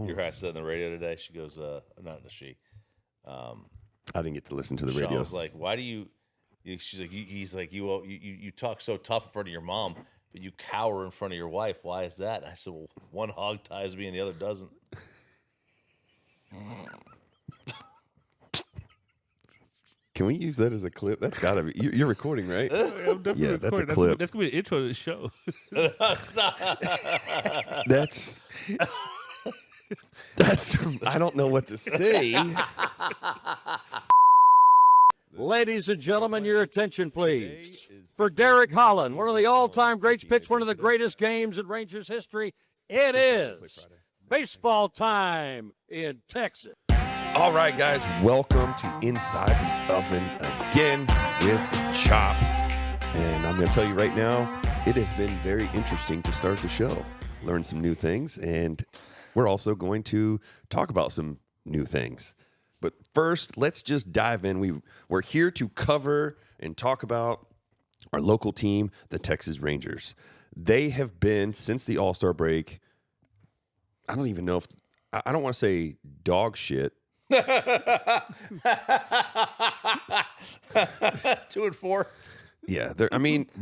You heard I said on the radio today. She goes, not she. I didn't get to listen to the Sean radio. was like, why do you she's like, he's like, you talk so tough in front of your mom, but you cower in front of your wife. Why is that? And I said, well, one hog ties me and the other doesn't. Can we use that as a clip? That's gotta be. You're recording, right? Yeah, that's a clip. That's gonna be the intro to the show. That's. I don't know what to say. Ladies and gentlemen, your attention, please. For Derek Holland, one of the all-time greats, pitched one of the greatest games in Rangers history. It is baseball time in Texas. All right, guys, welcome to Inside the Oven again with Chop. And I'm going to tell you right now, it has been very interesting to start the show. Learn some new things, and we're also going to talk about some new things. But first, let's just dive in. We're here to cover and talk about our local team, the Texas Rangers. They have been, since the All-Star break, I don't even know if, I don't want to say dog shit. 2-4. Yeah, but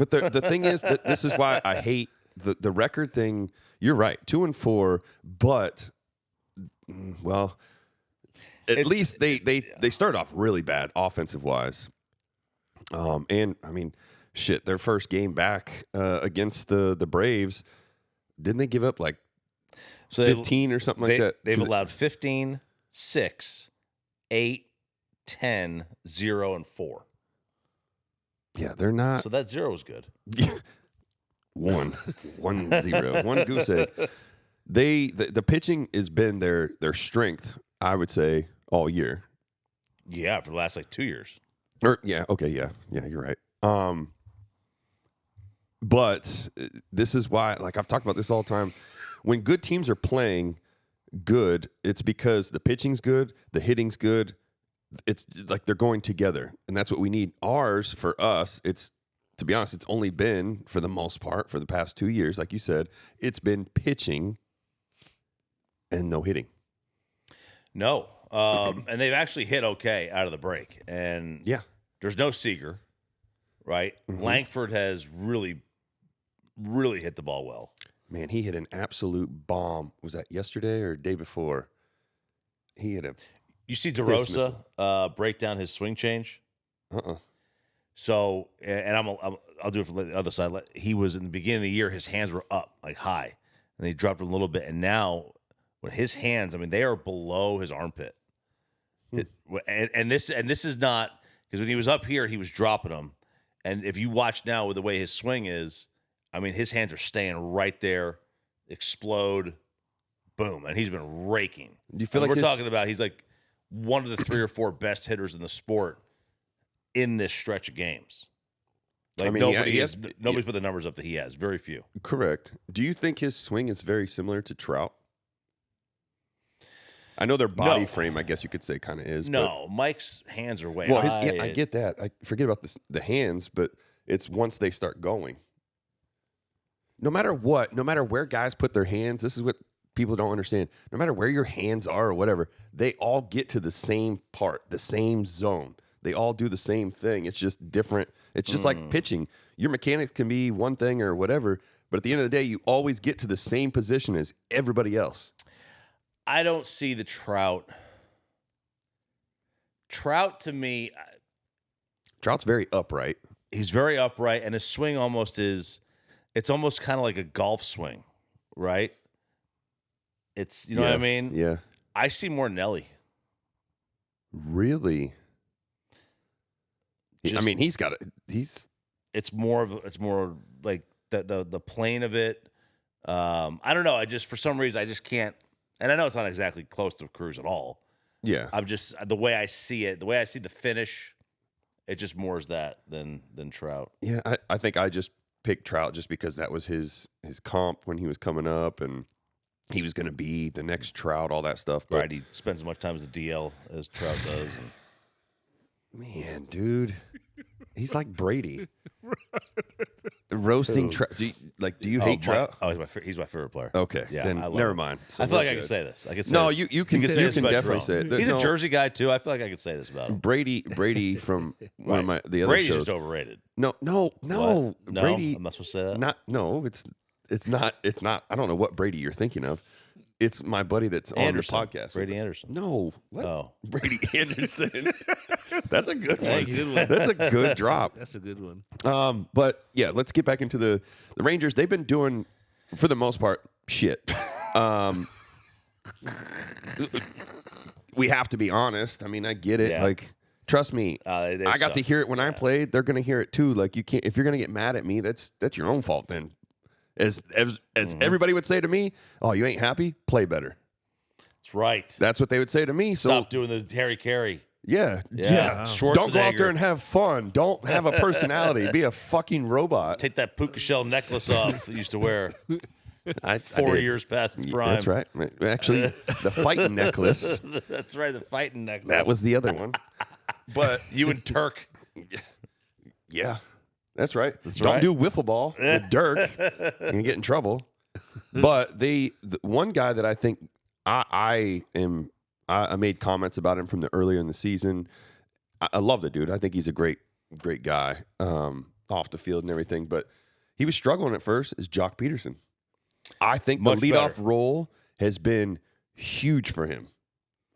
the thing is that this is why I hate the record thing. You're right, 2-4, but well, at least they started off really bad offensive wise. And I mean, shit, their first game back against the Braves, didn't they give up like 15 or something like that? They've allowed 15, 6, 8, 10, 0, and 4. Yeah, they're not. So that 0 is good. 1-0, 1 goose egg. The pitching has been their strength, I would say, all year. Yeah, for the last 2 years. Yeah, you're right. But this is why, I've talked about this all the time. When good teams are playing good, it's because the pitching's good, the hitting's good. It's like they're going together, and that's what we need. Ours, for us, to be honest, it's only been, for the most part, for the past 2 years, like you said, it's been pitching and no hitting. No. And they've actually hit okay out of the break. And yeah, there's no Seager, right? Mm-hmm. Langford has really, really hit the ball well. Man, he hit an absolute bomb. Was that yesterday or day before? He hit a. You see DeRosa break down his swing change? So, and I'll do it from the other side. He was, in the beginning of the year, his hands were up, high, and they dropped a little bit. And now, with his hands, they are below his armpit. And this is not, because when he was up here, he was dropping them. And if you watch now with the way his swing is, his hands are staying right there, explode, boom, and he's been raking. Do you feel like we're talking about he's like one of the 3 or 4 best hitters in the sport in this stretch of games. Nobody's put the numbers up that he has. Very few. Correct. Do you think his swing is very similar to Trout? I know their body frame, I guess you could say, kind of is. No, Mike's hands are way high. I get that. I forget about the hands, but it's once they start going. No matter what, no matter where guys put their hands, this is what people don't understand. No matter where your hands are or whatever, they all get to the same part, the same zone. They all do the same thing. It's just different. It's just like pitching. Your mechanics can be one thing or whatever, but at the end of the day, you always get to the same position as everybody else. I don't see the Trout. Trout, to me, Trout's very upright. He's very upright, and his swing it's almost kind of like a golf swing, right? It's, what I mean? Yeah. I see more Nelly. Really? He's got it. It's more like the plane of it. I don't know. For some reason, I just can't. And I know it's not exactly close to Cruz at all. Yeah. I'm just, the way I see it, the way I see the finish, it just more is that than Trout. Yeah, I think I just picked Trout just because that was his comp when he was coming up, and he was going to be the next Trout, all that stuff. But, right, he spends as much time as the DL as Trout does. And... Man, dude, he's like Brady. roasting Trout. Do you hate Trout? He's my favorite player. Okay, Yeah, then I love never him. mind. So I feel like we're I can good. say this. I can say No, this. you can say this about definitely Jerome. say it. He's a No, Jersey guy too. I feel like I could say this about him. Brady from one of the other Brady's shows. just overrated. No. What? No, Brady. I'm not supposed to say that. It's not. I don't know what Brady you're thinking of. It's my buddy that's Anderson. on the podcast. Brady with us. Anderson. No. What? Oh. Brady Anderson. That's a good one. Hey, good one. That's a good drop. That's a good one. But yeah, let's get back into the Rangers. They've been doing, for the most part, shit. We have to be honest. I mean, I get it. Yeah. Like, trust me, They I got to suck. hear it when I played. They're gonna hear it too. Like, you can't. If you're gonna get mad at me, that's your own fault. Then, as everybody would say to me, "Oh, you ain't happy? Play better." That's right. That's what they would say to me. So Stop doing the Harry Carey. yeah. Schwarzenegger. Don't go out there and have fun. Don't have a personality. Be a fucking robot. Take that puka shell necklace off that you used to wear I 4 did. years past its prime. That's right. Actually, the fighting necklace. That's right, the fighting necklace. That was the other one. But you and Turk. yeah, that's right. That's Don't right. do wiffle ball with Dirk. You're gonna get in trouble. But the one guy that I think I made comments about him from the earlier in the season. I love the dude. I think he's a great guy off the field and everything. But he was struggling at first. Is Jock Peterson? I think Much the leadoff better. role has been huge for him.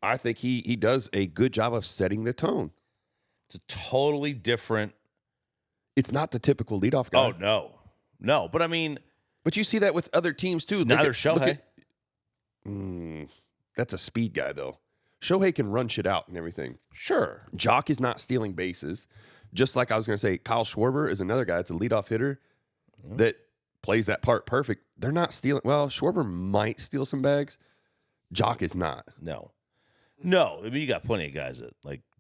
I think he does a good job of setting the tone. It's a totally different. It's not the typical leadoff guy. Oh no. But I mean, But you see that with other teams too. neither Shohei. That's a speed guy though. Shohei can run shit out and everything. Sure. Jock is not stealing bases. Just like I was going to say, Kyle Schwarber is another guy. It's a leadoff hitter that plays that part perfect. They're not stealing. Well, Schwarber might steal some bags. Jock is not. No. I mean, you got plenty of guys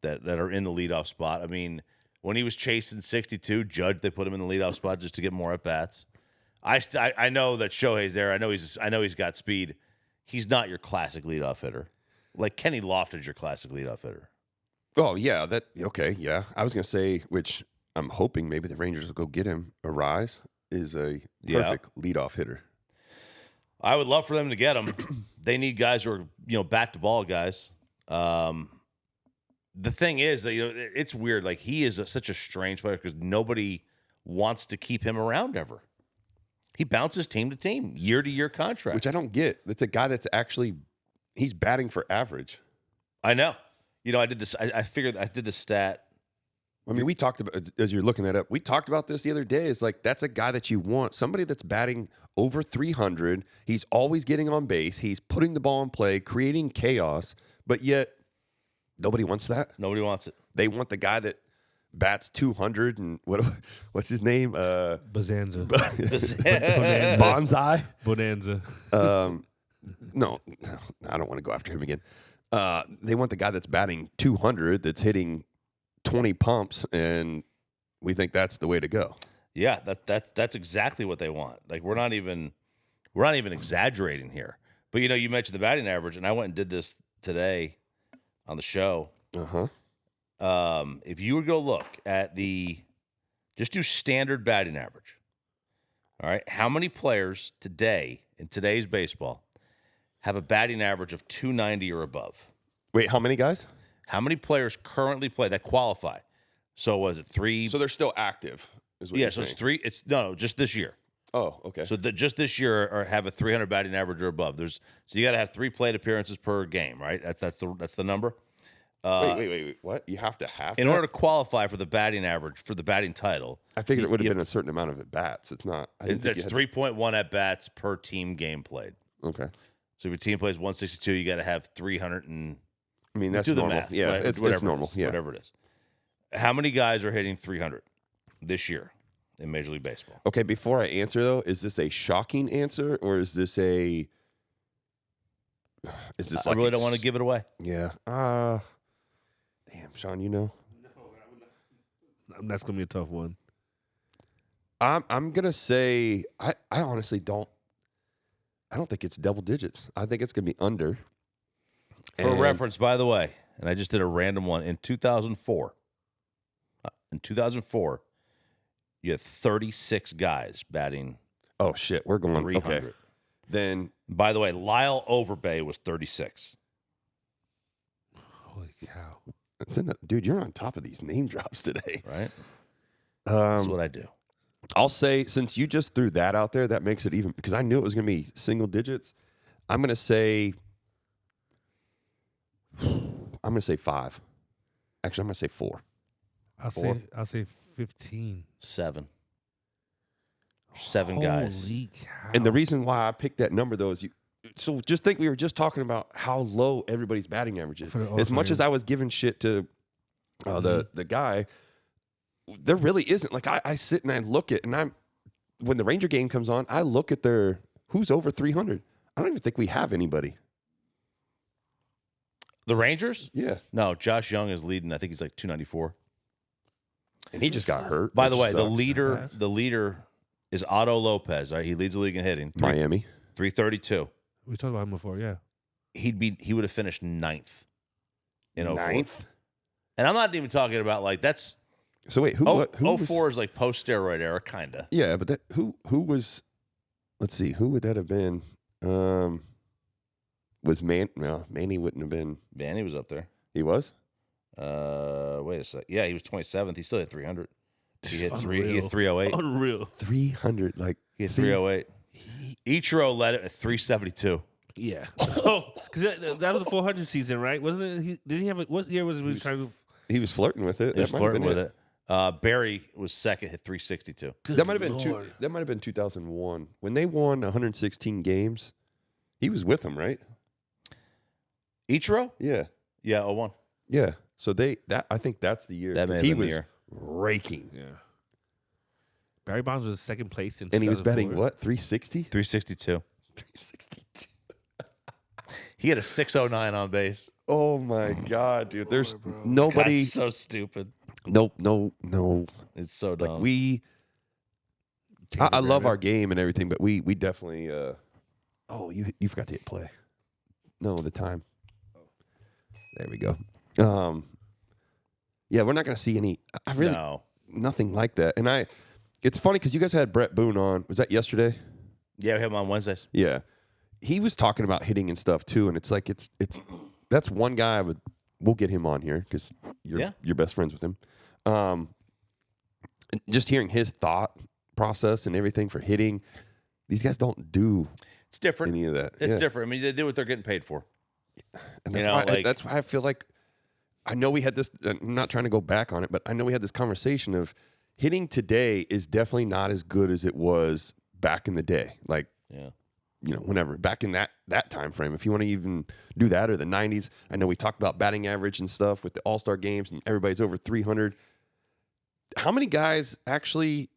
that are in the leadoff spot. I mean, when he was chasing 62, Judge, they put him in the leadoff spot just to get more at bats. I know that Shohei's there. I know he's got speed. He's not your classic leadoff hitter. Like Kenny Lofton's your classic leadoff hitter. Oh, yeah. Okay, yeah. I was going to say, which I'm hoping maybe the Rangers will go get him. Arise is a perfect leadoff hitter. I would love for them to get him. They need guys who are, bat to ball guys. The thing is that it's weird. Like he is such a strange player because nobody wants to keep him around ever. He bounces team to team, year to year contract, Which I don't get. That's a guy that's actually he's batting for average. I know. I did this. I figured I did the stat. I mean, we talked about, as you're looking that up, we talked about this the other day. It's like, that's a guy that you want. Somebody that's batting over 300. He's always getting on base. He's putting the ball in play, creating chaos, but yet nobody wants that. Nobody wants it. They want the guy that bats 200 and what's his name? Bonanza. Bonsai? Bonanza. No, I don't want to go after him again. They want the guy that's batting 200, that's hitting 20 pumps, and we think that's the way to go. Yeah, that's exactly what they want. Like we're not even exaggerating here. But you mentioned the batting average, and I went and did this today on the show. If you would go look at just do standard batting average. All right, how many players today in today's baseball have a batting average of 290 or above? Wait, how many guys? How many players currently play that qualify? So was it 3? So they're still active, is what Yeah, you're so saying. it's 3. It's no, just this year. Oh, okay. So just this year, or have a 300 batting average or above. So you got to have 3 plate appearances per game, right? That's the number. Wait. What? You have to have In that? order to qualify for the batting average for the batting title, I figured it would have you been a certain amount of at bats. It's not. I didn't think it's you had 3.1 at bats per team game played. Okay. So if your team plays 162, you got to have 300 and I mean, that's do the normal. math. Yeah, right? it's Whatever normal. it is, Yeah. whatever it is. How many guys are hitting 300 this year in Major League Baseball? Okay, before I answer though, is this a shocking answer or is this a? Is this? I really don't want to give it away. Yeah. Damn, Sean, you know. That's gonna be a tough one. I'm gonna say I honestly don't. I don't think it's double digits. I think it's gonna be under. For reference, by the way, and I just did a random one in 2004. In 2004, you had 36 guys batting Oh shit, we're going 300. okay. Then By the way, Lyle Overbay was 36. Holy cow. it's in the, dude, you're on top of these name drops today. Right? That's what I do. I'll say, since you just threw that out there, that makes it even, because I knew it was going to be single digits. I'm going to say 5. Actually, I'm going to say 4. I'll say 15. 7 guys. Holy cow. And the reason why I picked that number, though, is so just think we were just talking about how low everybody's batting average is. For the As much All-Stars. as I was giving shit to the guy, there really isn't. Like, I sit and I look at, and when the Ranger game comes on, I look at who's over 300. I don't even think we have anybody. The Rangers? Yeah. No, Josh Young is leading. I think he's like 294. And he just got hurt. By the way, which sucks. the leader is Otto Lopez. Right? He leads the league in hitting. Miami. 332. We talked about him before, yeah. He would have finished 9th in 04. Ninth? And I'm not even talking about like that's So wait, who 04 was, is like post steroid era, kinda. yeah, but who was? Let's see, who would that have been? Was Manny wouldn't have been. Manny was up there. He was. Wait a sec. Yeah, he was 27th. He still had 300. He hit Unreal. 308. Unreal. 300. Like He hit see, 308. Ichiro led it at 372. Yeah. Oh, because that was the 400 season, right? Wasn't it? Didn't he have what year was he trying to? he was flirting with it. He was That might have flirting been with it. Barry was second, hit 362. That might have been That might have been 2001 when they won 116 games. He was with them, right? Ichiro? Yeah. Yeah, 01. Yeah. So I think that's the year. That may 'cause have he been the was year. raking. Yeah. Barry Bonds was second place in And he was 2004. betting what? 360? 362. 362. He had a 609 on base. Oh my God, dude. There's bro. nobody. God, so stupid. No. It's so dumb. Like we, Taking I for love granted. our game and everything, but we definitely. Oh, you forgot to hit play. No, the time. There we go. Yeah, we're not going to see any. I really No. nothing like that. And it's funny because you guys had Brett Boone on. Was that yesterday? Yeah, we have him on Wednesdays. Yeah, he was talking about hitting and stuff too. And it's like it's that's one guy we'll get him on here because you're best friends with him. Just hearing his thought process and everything for hitting, these guys don't do It's different. any of that. It's Yeah. different. I mean, they do what they're getting paid for. And that's, You know, why, like- that's why I feel like I know we had this. I'm not trying to go back on it, but I know we had this conversation of hitting today is definitely not as good as it was back in the day. Like, Yeah. whenever back in that time frame, if you want to even do that, or the 90s. I know we talked about batting average and stuff with the All-Star games, and everybody's over 300. How many guys actually?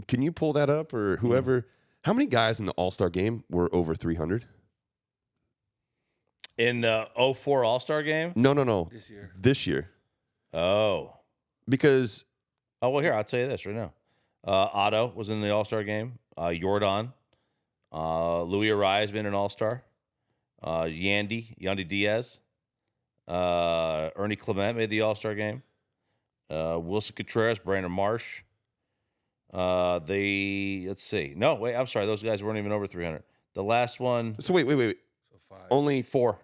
Can you pull that up, or whoever? How many guys in the All-Star game were over 300? In the 04 All-Star game? No. This year. Oh. Because Oh, well, here, I'll tell you this right now. Otto was in the All-Star game. Jordan. Louis Arai been an All-Star. Yandy Diaz. Ernie Clement made the All-Star game. Wilson Contreras, Brandon Marsh. Let's see. No, wait, I'm sorry. Those guys weren't even over 300. The last one, so wait. So 5. Only four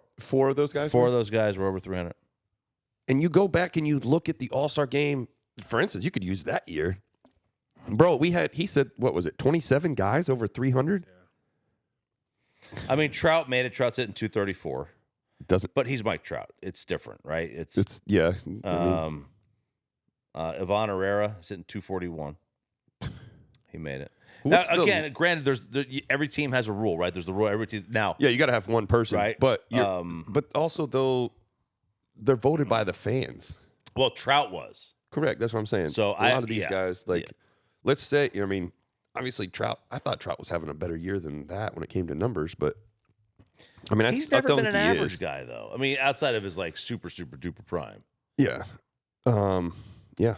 of those guys. of those guys were over 300. And you go back and you look at the All-Star game, for instance, you could use that year. Bro, he said, what was it, 27 guys over 300? I mean, Trout made it. Trout's hitting 234. Doesn't, But he's Mike Trout. It's different, right? it's, yeah. I mean, Ivan Herrera is hitting 241. He made it. Now, what's the- again, granted, every team has a rule, right? There's the rule. Every team now. yeah, you got to have one person. Right. But, Um, but also, though, they're voted by the fans. Well, Trout was. Correct. That's what I'm saying. So a lot of these guys, like, yeah. let's say, I mean, obviously Trout, I thought Trout was having a better year than that when it came to numbers, but I mean, He's I never don't been an think he average is. guy, though. I mean, outside of his like super duper prime. Yeah. Yeah.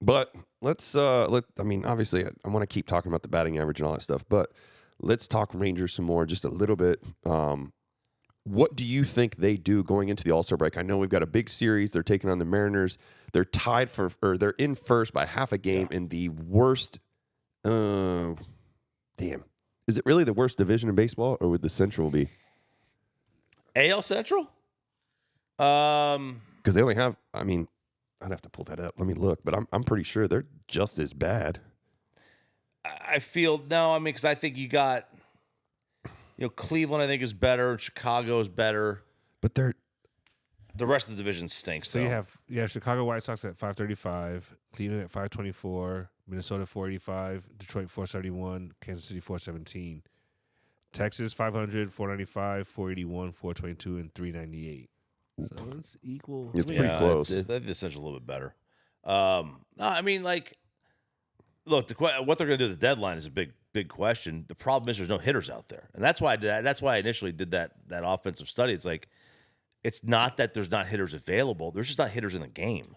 But I mean, obviously I want to keep talking about the batting average and all that stuff, but let's talk Rangers some more, just a little bit. what do you think they do going into the All-Star break? I know we've got a big series. They're taking on the Mariners. They're tied they're in first by half a game in the worst. Damn. Is it really the worst division in baseball, or would the Central be? AL Central? Because they only have, I mean, I'd have to pull that up. Let me look, but I'm pretty sure they're just as bad. I feel, no, I mean, because I think you got, Cleveland, I think, is better. Chicago is better. But the rest of the division stinks, So though. you have Chicago White Sox at 535, Cleveland at 524, Minnesota 485, Detroit 471, Kansas City 417, Texas 500, 495, 481, 422, and 398. So it's equal. It's pretty close. I think the Central a little bit better. No, I mean, like, look, what they're going to do at the deadline is a big question. The problem is there's no hitters out there, and that's why I did that. That's why I initially did that offensive study. It's like, it's not that there's not hitters available. There's just not hitters in the game.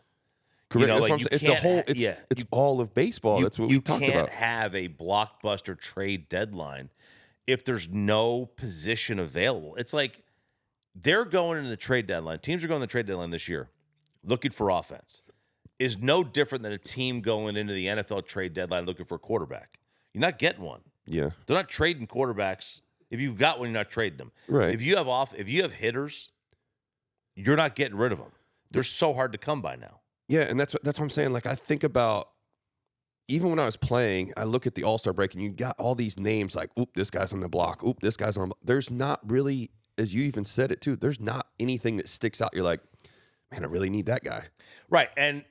Correct. That's what I'm saying. It's the whole. It's all of baseball. That's what we talked about. You can't have a blockbuster trade deadline if there's no position available. It's like they're going into the trade deadline. Teams are going to the trade deadline this year looking for offense. Is no different than a team going into the NFL trade deadline looking for a quarterback. You're not getting one. Yeah. They're not trading quarterbacks. If you've got one, you're not trading them. Right. If you have hitters, you're not getting rid of them. They're so hard to come by now. Yeah, and that's what I'm saying. Like, I think about, even when I was playing, I look at the All-Star break and you got all these names like, oop, this guy's on the block. Oop, this guy's on the block. There's not really, as you even said it too, there's not anything that sticks out. You're like, man, I really need that guy. Right. And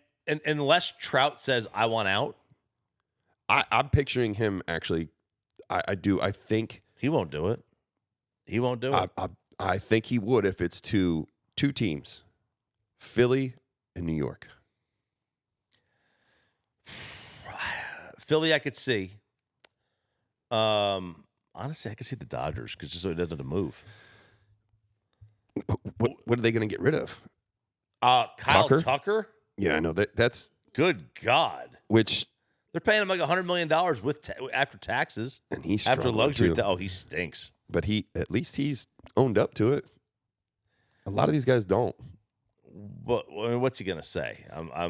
unless Trout says, I want out, I'm picturing him actually. I do. I think he won't do it. He won't do it. I think he would if it's two teams, Philly and New York. Philly, I could see. Honestly, I could see the Dodgers because just so he doesn't move. What are they going to get rid of? Kyle Tucker? Yeah, I know that's Good God. which, They're paying him like $100 million after taxes. and he's After struggling luxury. too. He stinks. But at least he's owned up to it. A lot of these guys don't. But I mean, what's he going to say? I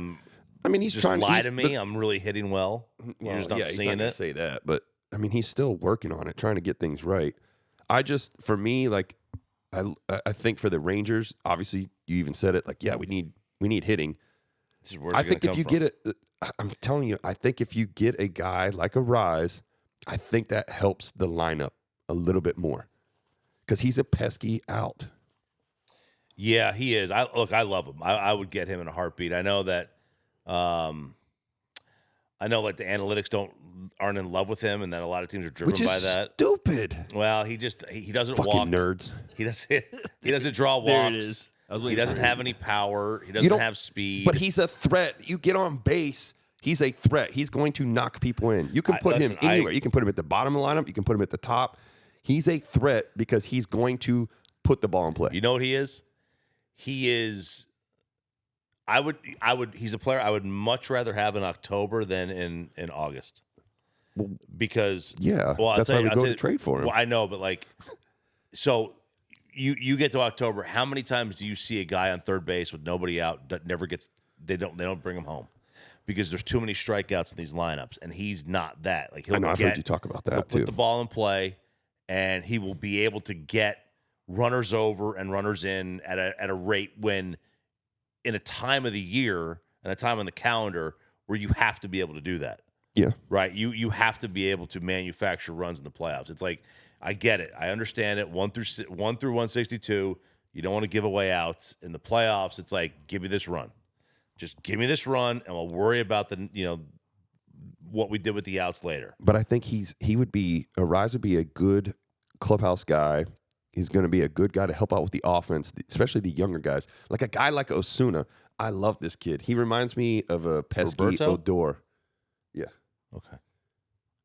mean, he's just trying lie he's- to me. I'm really hitting well. You're just not he's seeing gonna it. say that, but I mean, he's still working on it, trying to get things right. For me, like, I think for the Rangers, obviously, you even said it. Like, yeah, we need hitting. I think if you get it, I'm telling you, I think if you get a guy like a Rise, I think that helps the lineup a little bit more because he's a pesky out. Yeah, he is. I love him. I would get him in a heartbeat. I know that. I know like the analytics aren't in love with him, and that a lot of teams are driven Which is by that. stupid. Well, he doesn't Fucking walk. nerds. He doesn't draw walks. There it is. He doesn't have any power. He doesn't have speed. But he's a threat. You get on base, he's a threat. He's going to knock people in. You can put him anywhere. You can put him at the bottom of the lineup. You can put him at the top. He's a threat because he's going to put the ball in play. You know what he is? He is. He's a player I would much rather have in October than in August. Because that's why we go to trade for him. Well, I know, but like, so you get to October. How many times do you see a guy on third base with nobody out that never gets? They don't bring him home because there's too many strikeouts in these lineups, and he's not that. Like I've heard you talk about that too. Put the ball in play, and he will be able to get runners over and runners in at a rate when in a time of the year and a time on the calendar where you have to be able to do that. Yeah. Right. You have to be able to manufacture runs in the playoffs. It's like, I get it. I understand it. 1 through 162. You don't want to give away outs in the playoffs. It's like, give me this run. Just give me this run, and we'll worry about what we did with the outs later. But I think Rise would be a good clubhouse guy. He's going to be a good guy to help out with the offense, especially the younger guys. Like a guy like Osuna. I love this kid. He reminds me of a pesky Roberto? Odor. Yeah. Okay.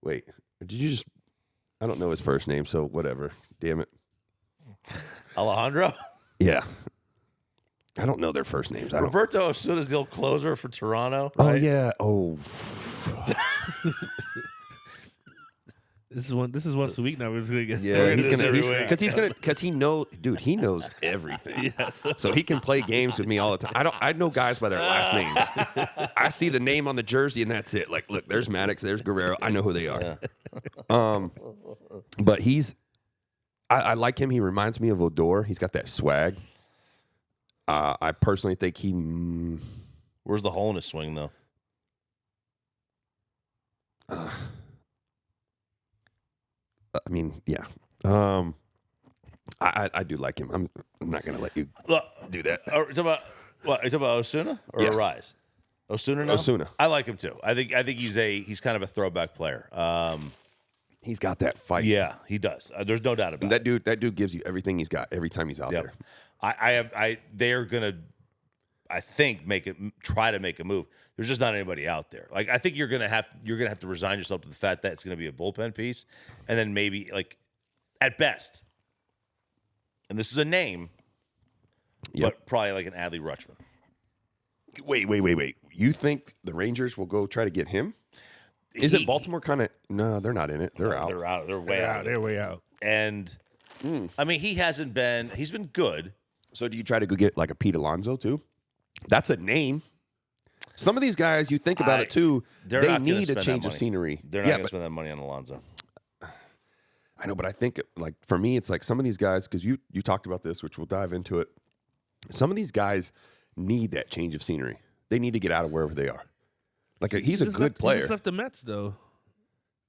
Wait, did you just? I don't know his first name, so whatever. Damn it. Alejandro? Yeah. I don't know their first names. Roberto Osuna's the old closer for Toronto. Oh, Right? yeah. Oh. This is once a week now. We're just gonna get. Yeah, he's do this gonna every week. because he knows, dude. He knows everything. So he can play games with me all the time. I know guys by their last names. I see the name on the jersey and that's it. Like, look, there's Maddox, there's Guerrero. I know who they are. Yeah. But I like him. He reminds me of Odor. He's got that swag. I personally think Where's the hole in his swing, though? I mean, yeah. I do like him. I'm not gonna let you Look, do that. are you talking about what? Are you talking about Osuna or Yeah. Arise? Osuna now? Osuna. I like him too. I think he's kind of a throwback player. He's got that fight. Yeah, he does. There's no doubt about And it. that dude gives you everything he's got every time he's out Yep. there. They're gonna, I think, try to make a move. There's just not anybody out there. Like, I think you're gonna have to resign yourself to the fact that it's gonna be a bullpen piece, and then maybe, like, at best, and this is a name, but probably like an Adley Rutschman. Wait. You think the Rangers will go try to get him? Is it Baltimore kind of? No, they're not in it. They're out. They're out. They're way out. They're way out. And I mean, he's been good. So do you try to go get like a Pete Alonso too? That's a name. Some of these guys, you think about it too. They're They not gonna need a spend that change of money. scenery. They're not going to spend that money on Alonso. I know, but I think like for me, it's like some of these guys because you talked about this, which we'll dive into it. Some of these guys need that change of scenery. They need to get out of wherever they are. Like he's a good player. He just left the Mets though.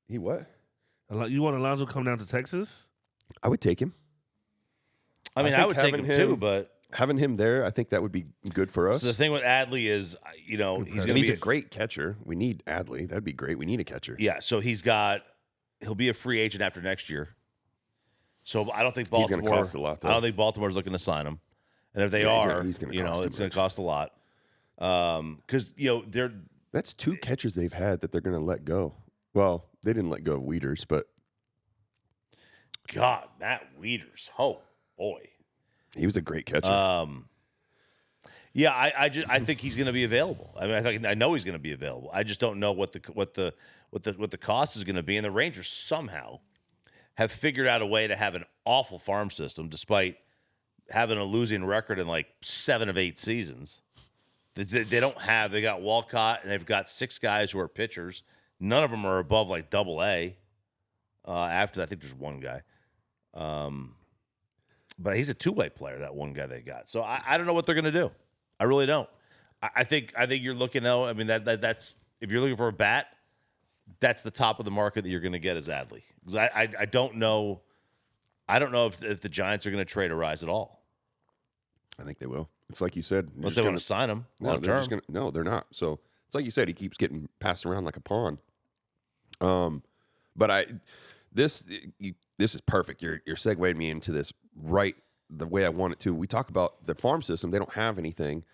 He what? You want Alonso to come down to Texas? I would take him. I mean, I think would take him too, but having him there, I think that would be good for us. so the thing with Adley is, he's going and to he's be a great catcher. We need Adley. That'd be great. We need a catcher. Yeah, so he'll be a free agent after next year. So I don't think Baltimore. He's gonna cost a lot, though. I don't think Baltimore's looking to sign him, and if they he's gonna cost too it's going much. to cost a lot. Because they're That's two catchers they've had that they're going to let go. Well, they didn't let go of Wieters, but God, Matt Wieters. Oh boy. he was a great catcher. Yeah, I think he's going to be available. I mean, I know he's going to be available. I just don't know what the cost is going to be. And the Rangers somehow have figured out a way to have an awful farm system, despite having a losing record in like 7 of 8 seasons. They don't have. They got Walcott, and they've got 6 guys who are pitchers. None of them are above like Double-A. After I think there's one guy. But he's a two-way player, that one guy they got. So I don't know what they're going to do. I really don't. I think you're looking at. I mean that's if you're looking for a bat, that's the top of the market that you're going to get is Adley. Because I don't know. I don't know if the Giants are going to trade Arise at all. I think they will. It's like you said. Unless they want to sign him long term. No, they're not. So it's like you said. He keeps getting passed around like a pawn. But this is perfect. You're segueing me into this right the way I want it to. We talk about the farm system. They don't have anything.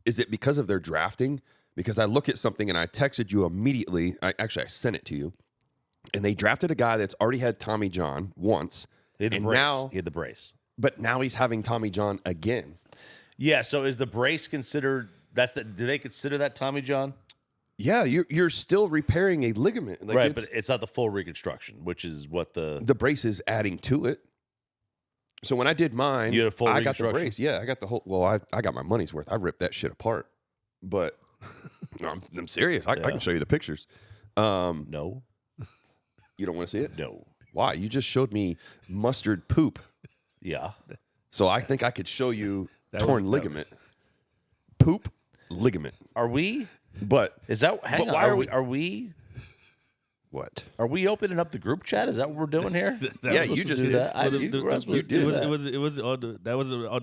Is it because of their drafting? Because I look at something and I texted you immediately. I sent it to you. And they drafted a guy that's already had Tommy John once. And now he had the brace. But now he's having Tommy John again. Yeah, so is the brace considered do they consider that Tommy John? Yeah, you're still repairing a ligament. Like right, but it's not the full reconstruction, which is what the brace is adding to it. So when I did mine, you had a full I got the reconstruction? brace. Yeah, I got the whole. Well, I got my money's worth. I ripped that shit apart. But no, I'm serious. I can show you the pictures. No. You don't want to see it? No. Why? You just showed me mustard poop. Yeah. So I think I could show you That torn was- ligament. Poop ligament. Are we? But Is that hang But on? why Are are we? we- Are we? what? Are we opening up the group chat? Is that what we're doing here? Yeah, Supposed you to just do did. that. I Well, did. the- We're not supposed to do that. It was on the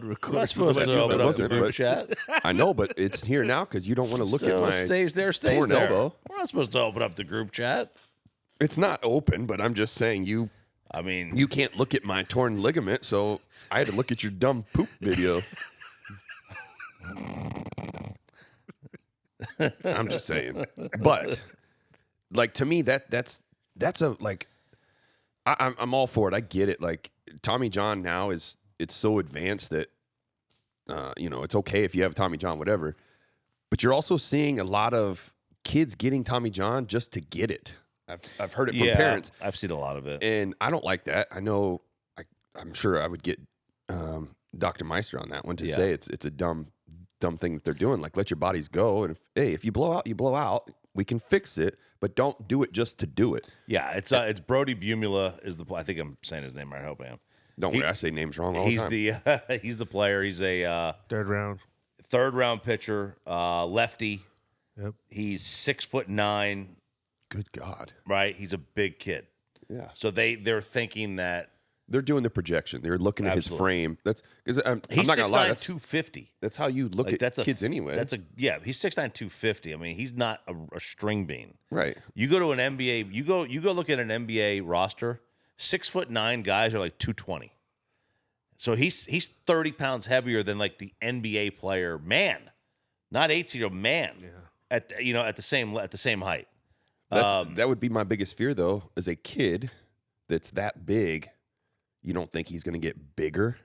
record. We're not supposed to open up the wasn't, group but- chat. I know, but it's here now because you don't want to look Still at my stays there. torn elbow. We're not supposed to open up the group chat. It's not open, but I'm just saying you I mean, You can't look at my torn ligament, so I had to look at your dumb poop video. I'm just saying. But like to me, that's a like I'm all for it. I get it. Like Tommy John now it's so advanced that it's okay if you have Tommy John, whatever. But you're also seeing a lot of kids getting Tommy John just to get it. I've heard it from parents, I've seen a lot of it. and I don't like that. I know. I'm sure I would get Dr. Meister on that one to say it's a dumb thing that they're doing. Like, let your bodies go, and if you blow out, you blow out. We can fix it, but don't do it just to do it. Yeah, it's Brody Bumula is I think I'm saying his name right. I hope I am. Don't worry, I say names wrong all the time. He's the player. He's a Third round pitcher, lefty. Yep. He's 6'9". Good God. Right, he's a big kid. Yeah. So they're thinking that they're doing the projection. They're looking at his frame. That's because I'm he's not gonna lie. 6'9", That's 250. That's how you look at kids anyway. He's 6'9", 250. I mean, he's not a string bean. Right. You go to an NBA. You go look at an NBA roster. 6'9" guys are like 220. So he's 30 pounds heavier than like the NBA player, man, not 18-year-old man. Yeah. At the same height. That would be my biggest fear, though, as a kid that's that big. You don't think he's going to get bigger?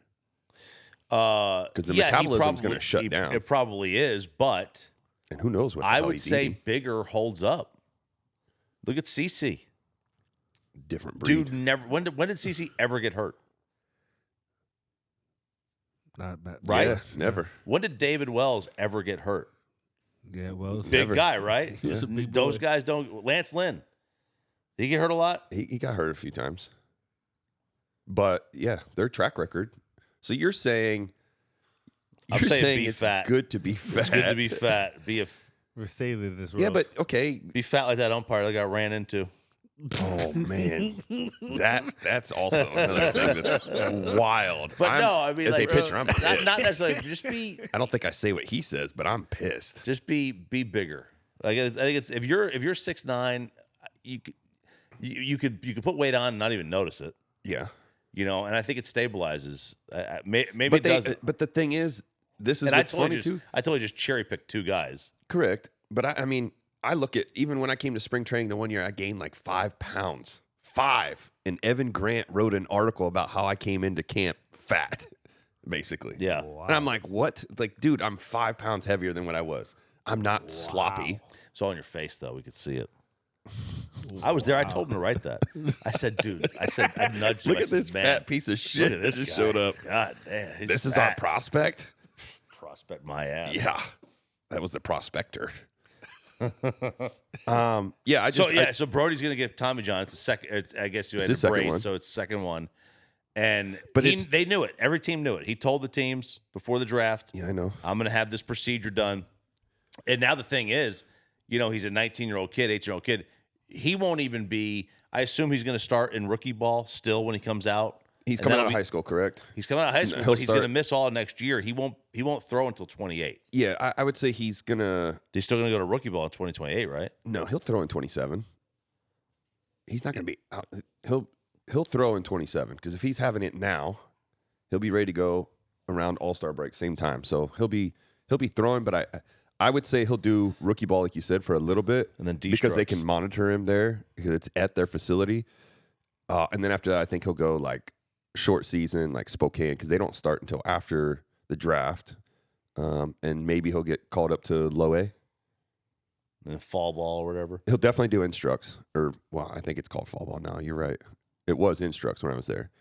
Because the metabolism's going to shut down. It probably is, but and who knows what I would say eating. bigger holds up. Look at CC. Different breed. Dude, never. When did CC ever get hurt? Not bad. Right? Yeah, never. When did David Wells ever get hurt? Yeah, well, Big guy, right? He was a big Those boy. guys don't. Lance Lynn, did he get hurt a lot? He got hurt a few times. But, yeah, their track record. So you're saying I'm saying be it's fat. good to be fat. It's good to be fat. We're saying it as well. Yeah, but, okay. Be fat like that umpire that got ran into. Oh, man. That's also another thing that's wild. But no, I mean, as like, a pitcher, I'm pissed. not necessarily. Just be I don't think I say what he says, but I'm pissed. bigger. Like I think it's if you're 6'9", you could put weight on and not even notice it. Yeah. And I think it stabilizes. Maybe But it doesn't. But the thing is, this is And what's funny too. I totally just cherry picked two guys. Correct. But I mean, I look at, even when I came to spring training the one year, I gained like 5 pounds. 5. And Evan Grant wrote an article about how I came into camp fat, basically. Yeah. Wow. And I'm like, what? Like, dude, I'm 5 pounds heavier than what I was. I'm not sloppy. It's all in your face though. We could see it. I was there. I told him to write that. I said, dude. I nudged him. Look I at said, this "Man, fat piece of shit look at this that just guy. showed up. God damn. He's This is our fat. prospect? Prospect my ass. Yeah. That was the prospector. Yeah, I just So Brody's gonna get Tommy John. It's the second. I guess you had his to second brace, one. so it's second one. And But they knew it. Every team knew it. He told the teams before the draft, Yeah, I know. I'm gonna have this procedure done. And now the thing is, he's a 19-year-old kid, 18-year-old kid. He won't even be. I assume he's gonna start in rookie ball still when he comes out. He's And coming that'll out of be- high school, correct? He's coming out of high school, He'll but he's gonna start- miss all next year. He won't throw until 28. Yeah, I would say he's gonna. He's still gonna go to rookie ball in 2028, right? No, he'll throw in 27. He's not gonna be. He'll throw in 27 because if he's having it now, he'll be ready to go around All-Star break same time. So he'll be throwing, but I would say he'll do rookie ball like you said for a little bit, And then because they D-strokes. can monitor him there because it's at their facility. And then after that, I think he'll go like short season, like Spokane, because they don't start until after the draft. And maybe he'll get called up to low A. And fall ball or whatever. He'll definitely do instructs, or I think it's called fall ball now. You're right. It was instructs when I was there.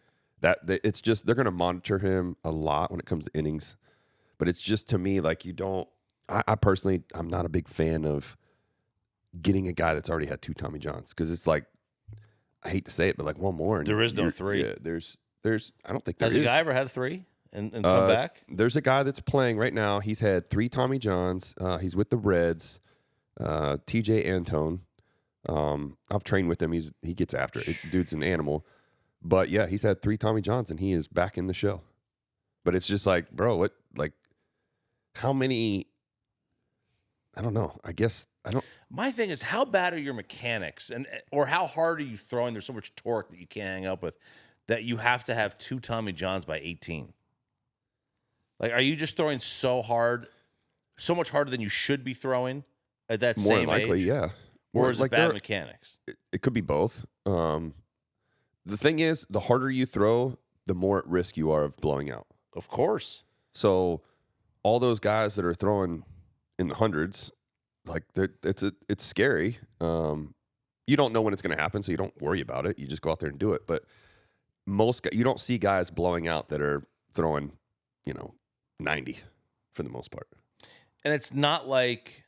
It's just they're going to monitor him a lot when it comes to innings, but it's just to me like you don't. I personally, I'm not a big fan of getting a guy that's already had 2 Tommy Johns because it's like I hate to say it, but like one more. And There is no you're- 3. Yeah, there's. I don't think there Has is. a guy ever had 3 and come back? There's a guy that's playing right now. He's had 3 Tommy Johns. He's with the Reds. TJ Antone. I've trained with him. He gets after it. Dude's an animal. But yeah, he's had 3 Tommy Johns and he is back in the show. But it's just like, bro, what? Like, how many? I don't know. I guess I don't. My thing is, how bad are your mechanics, or how hard are you throwing? There's so much torque that you can't hang up with, that you have to have 2 Tommy Johns by 18. Like, are you just throwing so hard, so much harder than you should be throwing at that More same than likely, age? yeah. Or is like it bad there- mechanics? It could be both. The thing is, the harder you throw, the more at risk you are of blowing out. Of course. So, all those guys that are throwing in the hundreds, like it's scary. You don't know when it's going to happen, so you don't worry about it. You just go out there and do it. But you don't see guys blowing out that are throwing, 90 for the most part. And it's not like,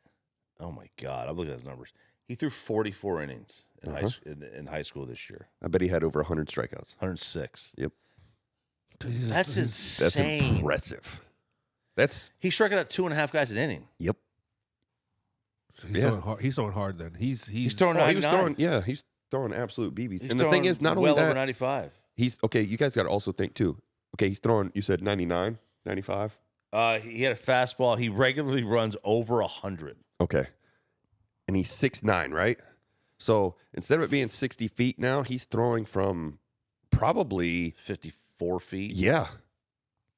oh my God, I'm looking at his numbers. He threw 44 innings in high school this year. I bet he had over 100 strikeouts. 106. Yep. That's insane. That's impressive. He's striking out 2.5 guys an inning. Yep. So he's throwing hard then. He's throwing. He's throwing absolute BBs. And the thing is, not only well that, over 95. he's okay. You guys got to also think too. Okay, he's throwing. You said 99, 95. He had a fastball. He regularly runs over 100. Okay, and he's 6'9", right? So instead of it being 60 feet now, he's throwing from probably 54 feet. Yeah.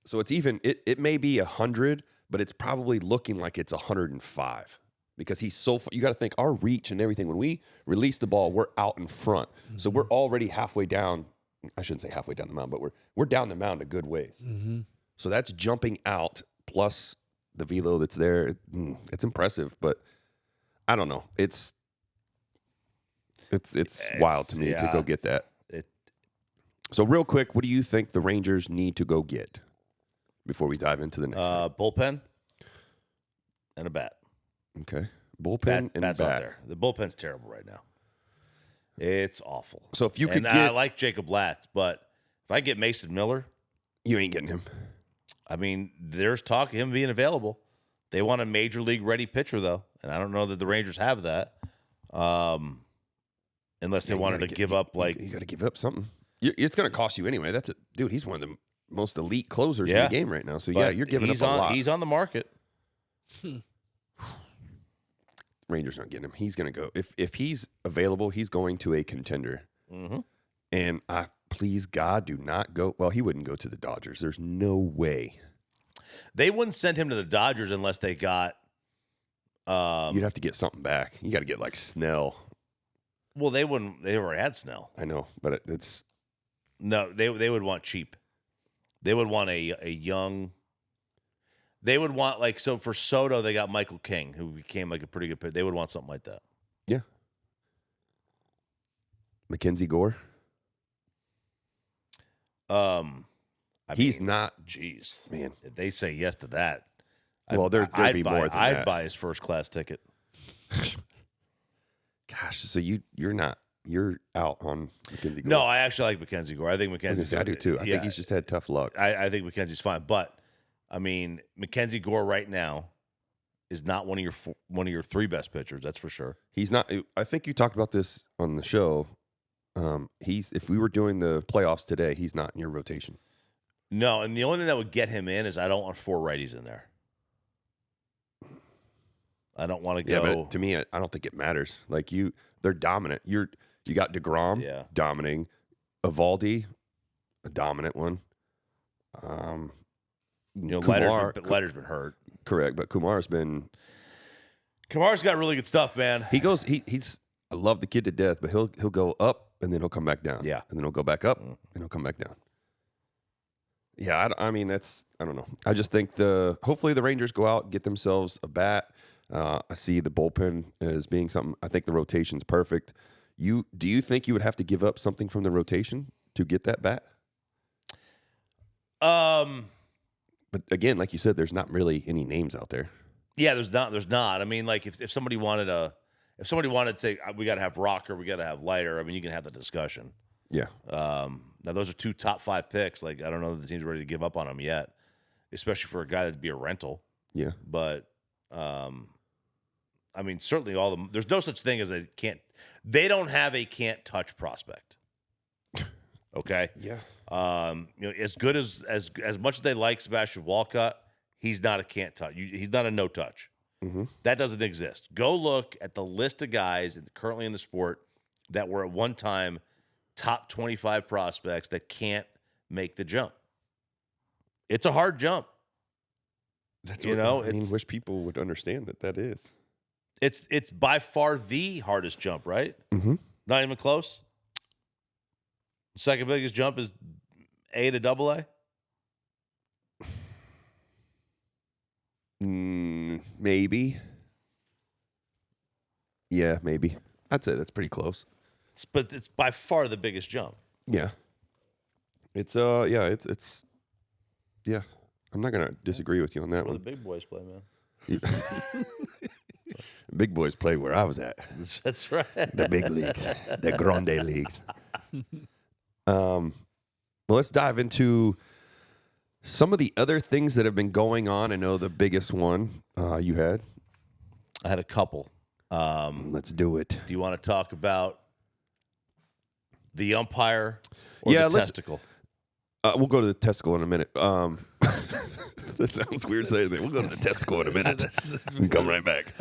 So it's even. It may be 100, but it's probably looking like it's 105. Because he's so you got to think our reach and everything. When we release the ball, we're out in front, so we're already halfway down. I shouldn't say halfway down the mound, but we're down the mound a good ways. Mm-hmm. So that's jumping out plus the velo that's there. It's impressive, but I don't know. It's wild to me to go get that. So real quick, what do you think the Rangers need to go get before we dive into the next thing? Bullpen and a bat. Okay. Bullpen and Bat's bat. out there. The bullpen's terrible right now. It's awful. So if you could I get... like Jacob Latz, but if I get Mason Miller... You ain't getting him. I mean, there's talk of him being available. They want a major league ready pitcher, though, and I don't know that the Rangers have that. Unless they wanted to give up, like... You got to give up something. It's going to cost you anyway. Dude, he's one of the most elite closers in the game right now. So, you're giving up a lot. He's on the market. Rangers not getting him. He's going to go. If he's available, he's going to a contender. Mm-hmm. And please, God, do not go. Well, he wouldn't go to the Dodgers. There's no way. They wouldn't send him to the Dodgers unless they got... You'd have to get something back. You got to get like Snell. Well, they wouldn't. They already had Snell. I know, but it's... No, they would want cheap. They would want a young... They would want, like, so for Soto, they got Michael King, who became, like, a pretty good pitcher. They would want something like that. Yeah. Mackenzie Gore? He's not... Jeez. Man. If they say yes to that, well, there'd be more than that. I'd buy his first-class ticket. Gosh, so you're not... You're out on Mackenzie Gore. No, I actually like Mackenzie Gore. I think Mackenzie... I do, too. I think he's just had tough luck. I think Mackenzie's fine, but... I mean, Mackenzie Gore right now is not one of your three best pitchers. That's for sure. He's not. I think you talked about this on the show. If we were doing the playoffs today, he's not in your rotation. No, and the only thing that would get him in is I don't want 4 righties in there. I don't want to go. Yeah, but to me, I don't think it matters. Like they're dominant. You got DeGrom dominating, Evaldi, a dominant one. Leiter's been hurt. Correct, but Kumar's got really good stuff, man. He's I love the kid to death, but he'll go up and then he'll come back down. Yeah. And then he'll go back up and he'll come back down. Yeah, I mean I don't know. I just think hopefully the Rangers go out and get themselves a bat. I see the bullpen as being something. I think the rotation's perfect. Do you think you would have to give up something from the rotation to get that bat? But again, like you said, there's not really any names out there. Yeah, there's not. I mean, like if somebody wanted to say we got to have Rocker, we got to have Leiter. I mean, you can have the discussion. Yeah. Now those are 2 top 5 picks. Like I don't know that the team's ready to give up on them yet, especially for a guy that'd be a rental. Yeah. But I mean, certainly there's no such thing as they don't have a can't touch prospect. Okay. Yeah. As good as much as they like Sebastian Walcott, he's not a can't touch. He's not a no touch. Mm-hmm. That doesn't exist. Go look at the list of guys currently in the sport that were at one time top 25 prospects that can't make the jump. It's a hard jump. That's I wish people would understand that is. It's by far the hardest jump, right? Mm-hmm. Not even close. Second biggest jump is A to AA. Maybe. Yeah, maybe. I'd say that's pretty close. But it's by far the biggest jump. Yeah. It's yeah. I'm not gonna disagree with you on that Where the one. big boys play, man. Big boys play where I was at. That's right. The big leagues, the grande leagues. Well, let's dive into some of the other things that have been going on. I know the biggest one you had. I had a couple. Let's do it. Do you want to talk about the umpire or Yeah, the let's- testicle? We'll go to the testicle in a minute. That sounds weird saying that. We'll go to the testicle in a minute. And come right back.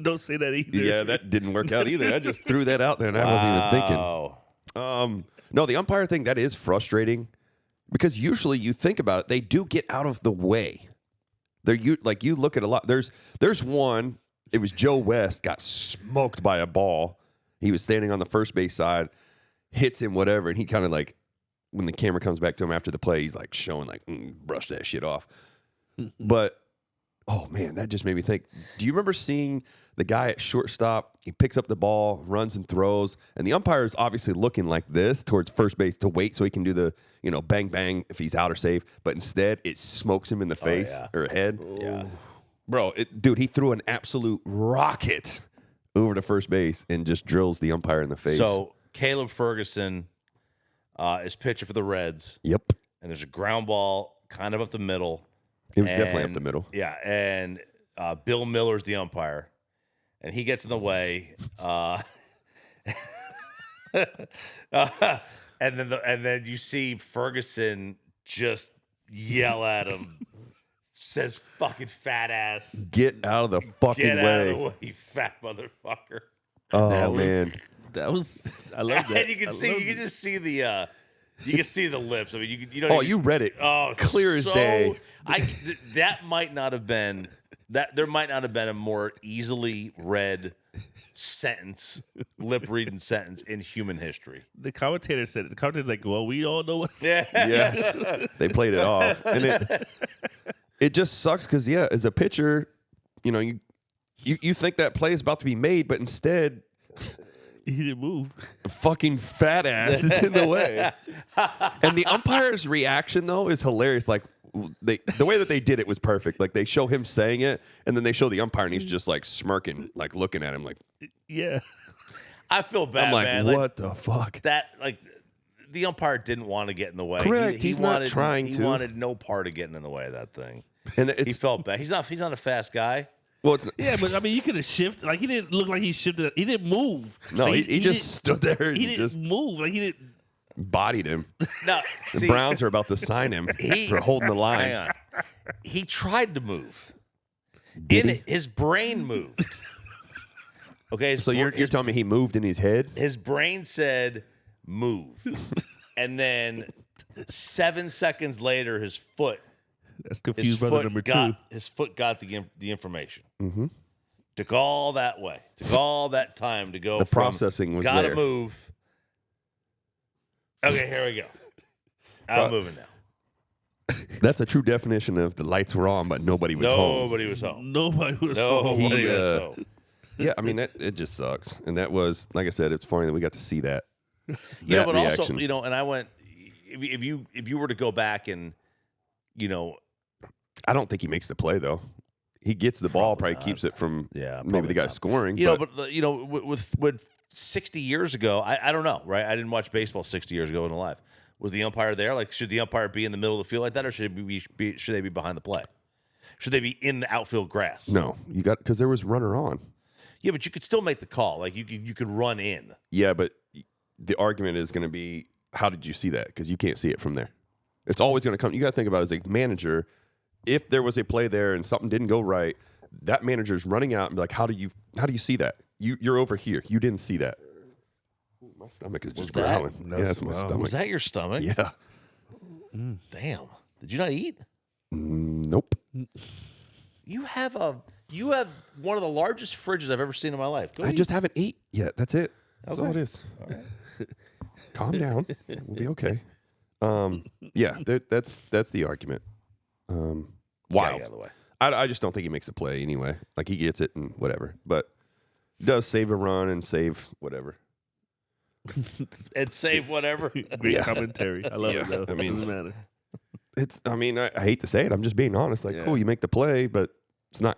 Don't say that either. Yeah, that didn't work out either. I just threw that out there and I wasn't even thinking. Wow. No, the umpire thing, that is frustrating because usually you think about it, they do get out of the way. You look at a lot. There's one, it was Joe West got smoked by a ball. He was standing on the first base side, hits him, whatever, and he kind of like, when the camera comes back to him after the play, he's like showing like, brush that shit off. But, oh man, that just made me think. Do you remember seeing the guy at shortstop? He picks up the ball, runs and throws, and the umpire is obviously looking like this towards first base to wait so he can do the, bang, bang if he's out or safe. But instead, it smokes him in the face or head. Yeah. Bro, dude, he threw an absolute rocket over to first base and just drills the umpire in the face. So Caleb Ferguson is pitching for the Reds, Yep. and there's a ground ball kind of up the middle. It was definitely up And- the middle. Yeah, and Bill Miller's the umpire, and he gets in the way. And then you see Ferguson just yell at him, says "fucking fat ass." Get out of the fucking Get out way. of the way, you fat motherfucker. Oh, man. That was. I love that. And you can I see, love you can it. just see the, you can see the lips. I mean, you don't. Oh, even- you read it. Oh, clear as day. That might not have been that. There might not have been a more easily read sentence, lip reading sentence in human history. The commentator said it. The commentator's like, "Well, we all know what." Yeah. Yes. They played it off. And it just sucks because, yeah, as a pitcher, you think that play is about to be made, but instead, He didn't move. a fucking fat ass is in the way. And the umpire's reaction, though, is hilarious. Like, the way that they did it was perfect. Like, they show him saying it, and then they show the umpire, and he's just, like, smirking, like, looking at him like, Yeah. I feel bad, I'm like, man. what the fuck? The umpire didn't want to get in the way. Correct. He's not trying he to. He wanted no part of getting in the way of that thing. And He felt bad. He's not a fast guy. well, it's Yeah, but I mean, you could have shifted. Like he didn't look like he shifted. He didn't move. no, Like, he just stood there and He didn't just move. Like he didn't. bodied him. No, The see, Browns are about to sign him for holding the line. hang on. He tried to move. Did His brain moved. Okay, So you're telling me he moved in his head? his brain said move, and then 7 seconds later, his foot got the information. Mm-hmm. Took all that way. Took all that time to go. The from, processing was gotta there. move. Okay, here we go. I'm moving now. That's a true definition of the lights were on, but nobody was home. Nobody was home. Nobody was. Nobody He, was home. Yeah, I mean, it just sucks. And that was, like I said, it's funny that we got to see that. Yeah, but reaction. also, and I went. If you were to go back and, I don't think he makes the play, though. He gets the ball, probably not. keeps it from Yeah, maybe probably the guy not. scoring. with 60 years ago, I don't know, right? I didn't watch baseball 60 years ago in life. Was the umpire there? Like, should the umpire be in the middle of the field like that, or should they be behind the play? Should they be in the outfield grass? No, you got because there was runner on. Yeah, but you could still make the call. Like you could run in. Yeah, but the argument is going to be, how did you see that? Because you can't see it from there. It's always going to come. You got to think about it as a manager. If there was a play there and something didn't go right, that manager's running out and be like, how do you see that? You're over here. You didn't see that. Ooh, my stomach is just that- growling. No, Yeah, that's my wow. stomach. Was that your stomach? Yeah. Damn. Did you not eat? Nope. You have one of the largest fridges I've ever seen in my life. Go I eat. just haven't ate yet. That's it. That's all it Okay. is. Calm down. We'll be okay. Yeah, that's the argument. Get Wild. out of the way. I just don't think he makes a play anyway. Like he gets it and whatever. But does save a run and save whatever. And save whatever. Great commentary. I love it though. I mean, Doesn't matter. I hate to say it. I'm just being honest. Like, cool, you make the play, but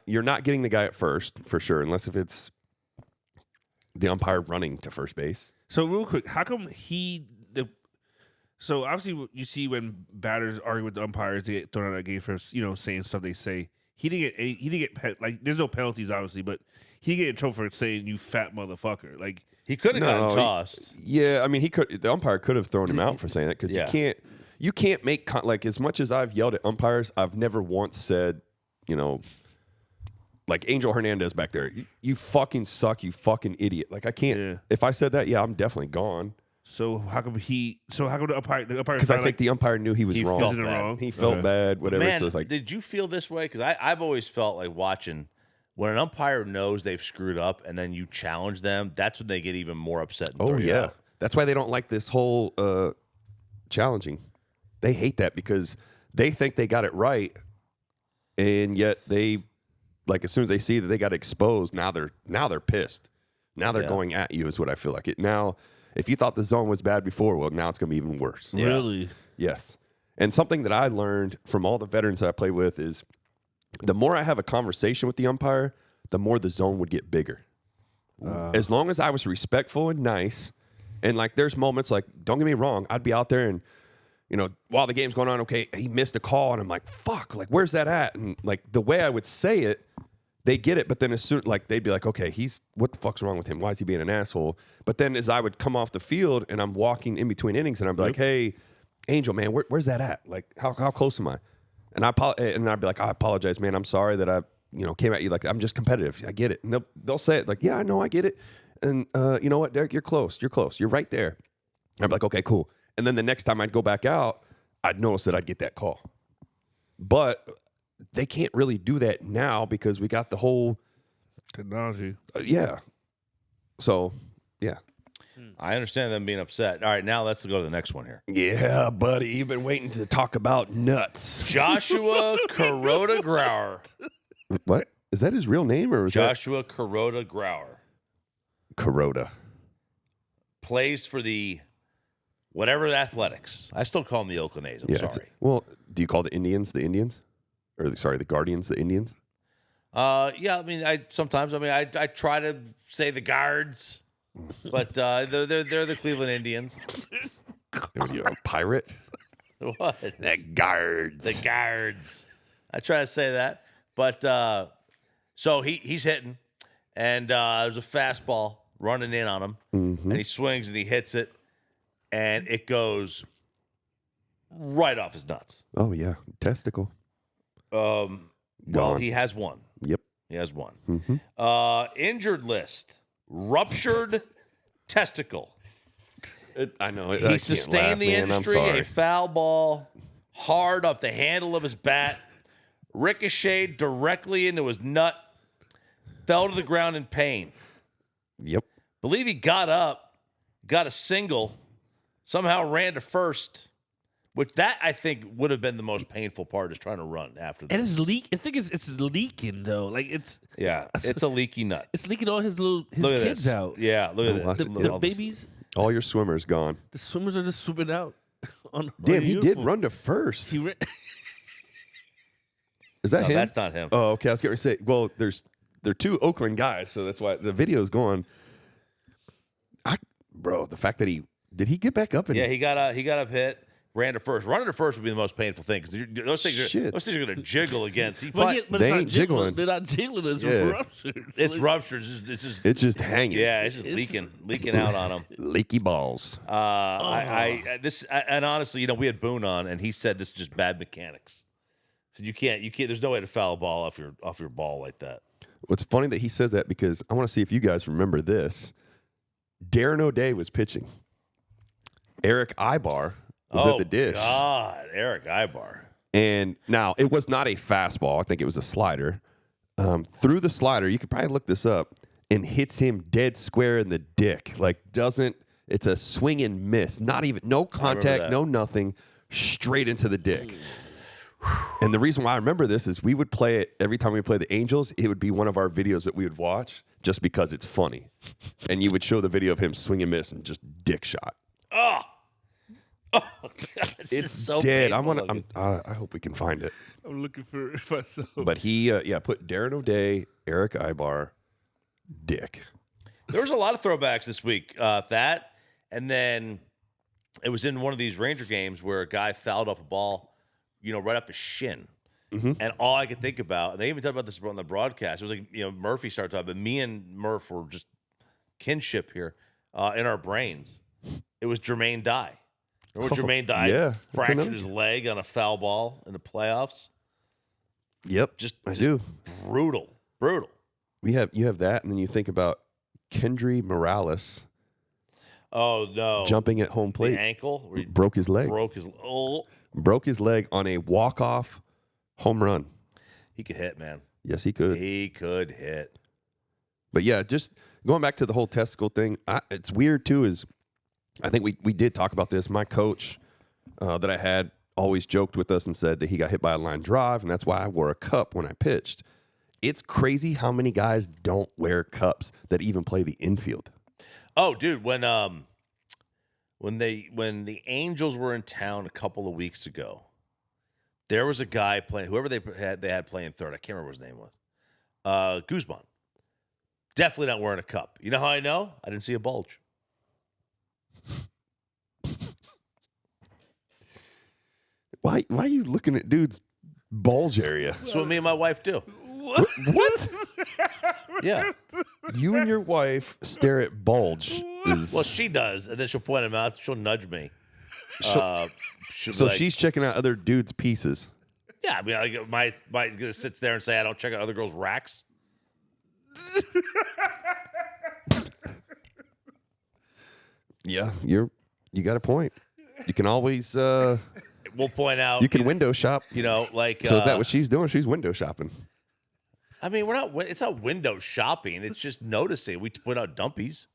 you're not getting the guy at first for sure, unless if it's the umpire running to first base. So real quick, how come so obviously you see when batters argue with the umpires, they get thrown out of the game for saying stuff they say. He didn't get like there's no penalties obviously, but he didn't get in trouble for saying "you fat motherfucker." Like he could have gotten tossed. I mean, the umpire could have thrown him out for saying that because you can't make like as much as I've yelled at umpires, I've never once said, like Angel Hernandez back there, you fucking suck, you fucking idiot. Like I can't. Yeah. If I said that, I'm definitely gone. So how come the umpire? Because I think the umpire knew he was wrong. Felt bad. He felt bad. Whatever. Man, so it's like, did you feel this way? Because I've always felt like watching when an umpire knows they've screwed up and then you challenge them. That's when they get even more upset. And throw you out. That's why they don't like this whole challenging. They hate that because they think they got it right, and yet they like as soon as they see that they got exposed, now they're pissed. Now they're going at you. Is what I feel like it now. If you thought the zone was bad before, well, now it's going to be even worse. Yeah. Really? Yes. And something that I learned from all the veterans that I play with is the more I have a conversation with the umpire, the more the zone would get bigger. As long as I was respectful and nice, and like there's moments like, don't get me wrong, I'd be out there and, while the game's going on, okay, he missed a call, and I'm like, fuck, like, where's that at? And like the way I would say it, they get it, but then as soon like they'd be like, okay, what the fuck's wrong with him? Why is he being an asshole? But then as I would come off the field and I'm walking in between innings, and I'm like, hey, Angel, man, where's that at? Like, how close am I? And I'd be like, I apologize, man. I'm sorry that I came at you like I'm just competitive. I get it. And they'll say it like, yeah, I know, I get it. And you know what, Derek, you're close. You're close. You're right there. I'd be like, okay, cool. And then the next time I'd go back out, I'd notice that I'd get that call. But they can't really do that now because we got the whole technology. So, yeah. I understand them being upset. All right, now let's go to the next one here. Yeah, buddy. You've been waiting to talk about nuts. Joshua Kuroda Grauer. What? Is that his real name or is Joshua Kuroda Grauer? Kuroda. Plays for the whatever Athletics. I still call them the Oakland A's. I'm sorry. Well, do you call the Indians the Indians? Or the Guardians the Indians? Yeah, I mean, I try to say the Guards, but they're the Cleveland Indians. Are you a pirate? What? The Guards. The Guards. I try to say that, but so he's hitting, and there's a fastball running in on him, and he swings and he hits it, and it goes right off his nuts. Oh yeah, testicle. Well, he has one. Yep. He has one. Injured list. Ruptured testicle. I know. He sustained the injury, a foul ball hard off the handle of his bat, ricocheted directly into his nut, fell to the ground in pain. Yep. Believe he got up, got a single, somehow ran to first. Which that I think would have been the most painful part is trying to run after this. And it's I think it's leaking though. Like it's a leaky nut. It's leaking all his kids out. Yeah, look at that. The babies. All your swimmers gone. The swimmers are just swimming out. Damn, he did run to first. Is that him? That's not him. Oh, okay. I was going to say. Well, they're two Oakland guys, so that's why the video is going. Bro, the fact that did he get back up? And he got up hit. Ran to first. Running to first would be the most painful thing because those things are going to jiggle against. But they ain't jiggling. They're not jiggling. It's ruptured. It's ruptured. It's just hanging. Yeah, it's just leaking out on him. Leaky balls. And honestly, we had Boone on, and he said this is just bad mechanics. So you can't. There's no way to foul a ball off your ball like that. What's funny that he says that because I want to see if you guys remember this. Darren O'Day was pitching. Eric Ibar was at the dish. God, Eric Ibar. And now, it was not a fastball. I think it was a slider. Through the slider, you could probably look this up, and hits him dead square in the dick. Like, it's a swing and miss. Not even, no contact, no nothing, straight into the dick. And the reason why I remember this is we would play it every time we play the Angels. It would be one of our videos that we would watch just because it's funny. And you would show the video of him swing and miss and just dick shot. Oh, God, it's just so dead. painful looking. I hope we can find it. I'm looking for it myself. But he, put Darren O'Day, Eric Ibar, dick. There was a lot of throwbacks this week. That, and then it was in one of these Ranger games where a guy fouled off a ball, right off his shin. Mm-hmm. And all I could think about, and they even talked about this on the broadcast, it was like, Murphy started talking, but me and Murph were just kinship here in our brains. It was Jermaine Dye. Remember when Jermaine Dye fractured his leg on a foul ball in the playoffs? Yep, I do. Brutal. You have that, and then you think about Kendry Morales. Oh no! Jumping at home plate, the ankle, where he broke his leg. Broke his leg on a walk-off home run. He could hit, man. Yes, he could. He could hit. But yeah, just going back to the whole testicle thing, it's weird too. Is I think we did talk about this. My coach that I had always joked with us and said that he got hit by a line drive, and that's why I wore a cup when I pitched. It's crazy how many guys don't wear cups that even play the infield. Oh, dude, when the Angels were in town a couple of weeks ago, there was a guy playing, whoever they had playing third. I can't remember what his name was. Guzman. Definitely not wearing a cup. You know how I know? I didn't see a bulge. Why are you looking at dude's bulge area? That's what me and my wife do. What? Yeah. You and your wife stare at bulge. Well, she does, and then she'll point him out. She'll nudge me. So she's checking out other dudes' pieces. Yeah, I mean, my sits there and say I don't check out other girls' racks. Yeah, you got a point. You can always we'll point out. You can window shop. Like so is that what she's doing? She's window shopping. I mean, we're not. It's not window shopping. It's just noticing. We point out dumpies.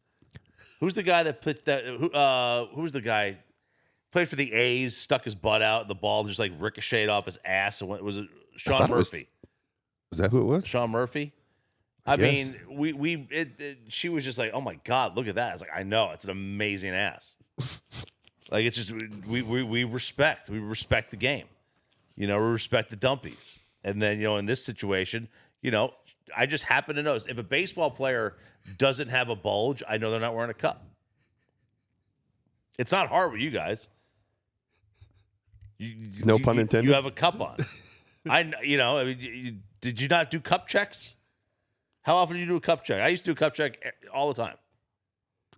Who's the guy that put that? Who's the guy? Played for the A's, stuck his butt out, and the ball just like ricocheted off his ass. And was it Sean Murphy? Was that who it was? Sean Murphy. I mean, she was just like, "Oh my God, look at that!" I was like, "I know, it's an amazing ass." Like it's just we respect the game, we respect the dumpies, and then in this situation, I just happen to notice if a baseball player doesn't have a bulge, I know they're not wearing a cup. It's not hard with you guys. No pun intended. You have a cup on. Did you not do cup checks? How often do you do a cup check? I used to do a cup check all the time.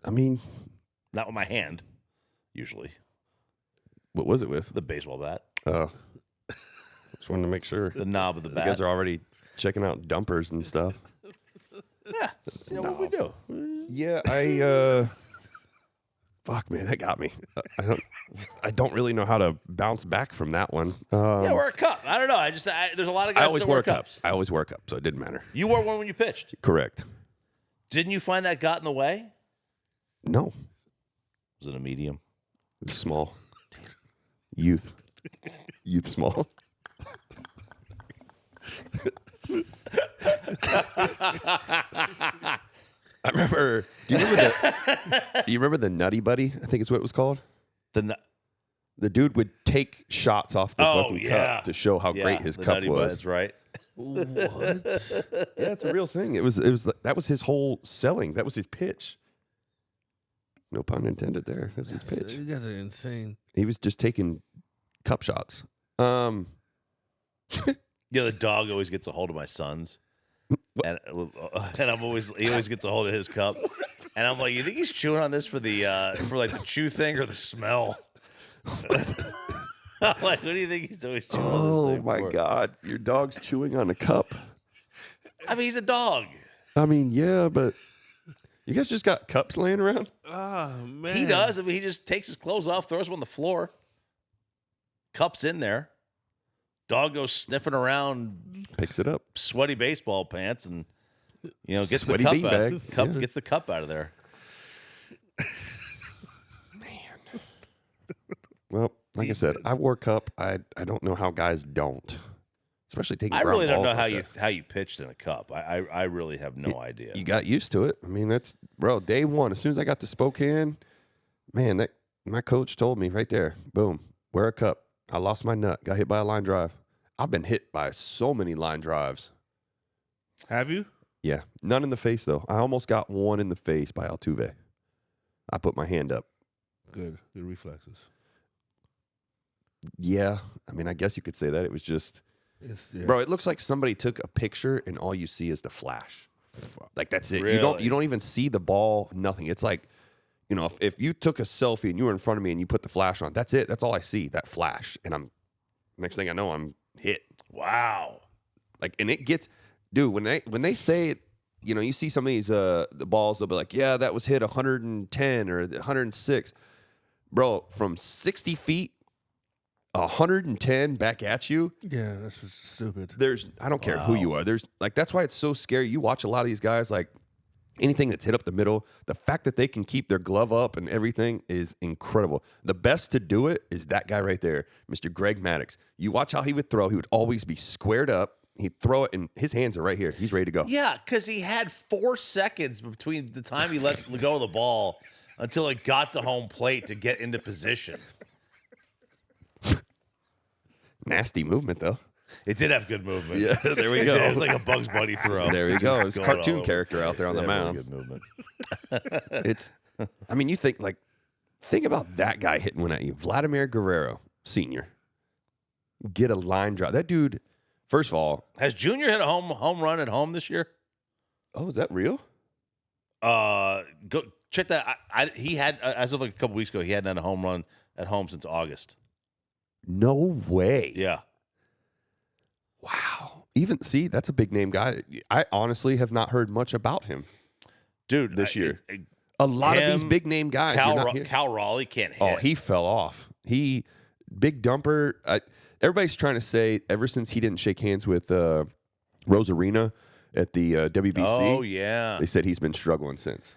I mean, not with my hand, usually. What was it with? The baseball bat. Oh. Just wanted to make sure. The knob of the bat. You guys are already checking out dumpers and stuff. Yeah, what we do. Yeah, fuck, man, that got me. I don't really know how to bounce back from that one. Wear a cup. I don't know. There's a lot of guys I always that wear cups. I always wear a cup, so it didn't matter. You wore one when you pitched. Correct. Didn't you find that got in the way? No. Was it a medium? It was small. Youth small. I remember. Do you remember the Nutty Buddy? I think is what it was called. The dude would take shots off the fucking cup to show how great his cup was. That's right. What? Yeah, it's a real thing. It was that was his whole selling. That was his pitch. No pun intended there. That was his pitch. You guys are insane. He was just taking cup shots. The dog always gets a hold of my son's. And he always gets a hold of his cup. And I'm like, you think he's chewing on this for the chew thing or the smell? I'm like, what do you think he's always chewing on this thing my for? God. Your dog's chewing on a cup. I mean, he's a dog. I mean, yeah, but you guys just got cups laying around? Oh, man. He does. I mean, he just takes his clothes off, throws them on the floor. Cups in there. Dog goes sniffing around, picks it up, sweaty baseball pants, and gets Sweaty the cup out. beanbag. Gets the cup out of there. Man. Well, like I said, I wore cup. I don't know how guys don't. especially taking. I really don't know balls like how you pitched in a cup. I really have no idea. You got used to it. I mean, that's day one. As soon as I got to Spokane, man, my coach told me right there, boom, wear a cup. I lost my nut. Got hit by a line drive. I've been hit by so many line drives. Have you? Yeah, none in the face though. I almost got one in the face by Altuve. I put my hand up. Good reflexes. Yeah, I mean, I guess you could say that. It was just, Yeah. bro. It looks like somebody took a picture and all you see is the flash. Like that's it. Really? You don't even see the ball. Nothing. It's like, if you took a selfie and you were in front of me and you put the flash on, that's it. That's all I see. That flash, and next thing I know, I'm hit. Wow. Like, and it gets, dude. When they say it, you see some of these the balls. They'll be like, yeah, that was hit 110 or 106, bro. From 60 feet. 110 back at you. Yeah, that's just stupid. I don't care who you are. That's why it's so scary. You watch a lot of these guys, like anything that's hit up the middle, the fact that they can keep their glove up and everything is incredible. The best to do it is that guy right there, Mr. Greg Maddux. You watch how he would throw. He would always be squared up. He'd throw it, and his hands are right here. He's ready to go. Yeah, because he had 4 seconds between the time he let go of the ball until it got to home plate to get into position. Nasty movement, though. It did have good movement. Yeah, there we go. It was like a Bugs Bunny throw. There we go. Just It's going cartoon all over character the out there on the place. Yeah, mound. really good movement. I mean, you think about that guy hitting one at you. Vladimir Guerrero, Sr. Get a line drive. That dude, first of all. Has Junior hit a home run at home this year? Oh, is that real? Go check that. He had, as of like a couple weeks ago, he hadn't had a home run at home since August. No way. Yeah. Wow. See, that's a big name guy. I honestly have not heard much about him, dude, this year. A lot of these big name guys. Cal Raleigh can't hit. Oh, he fell off. Big dumper. Everybody's trying to say ever since he didn't shake hands with Rosarina at the WBC. Oh, yeah. They said he's been struggling since.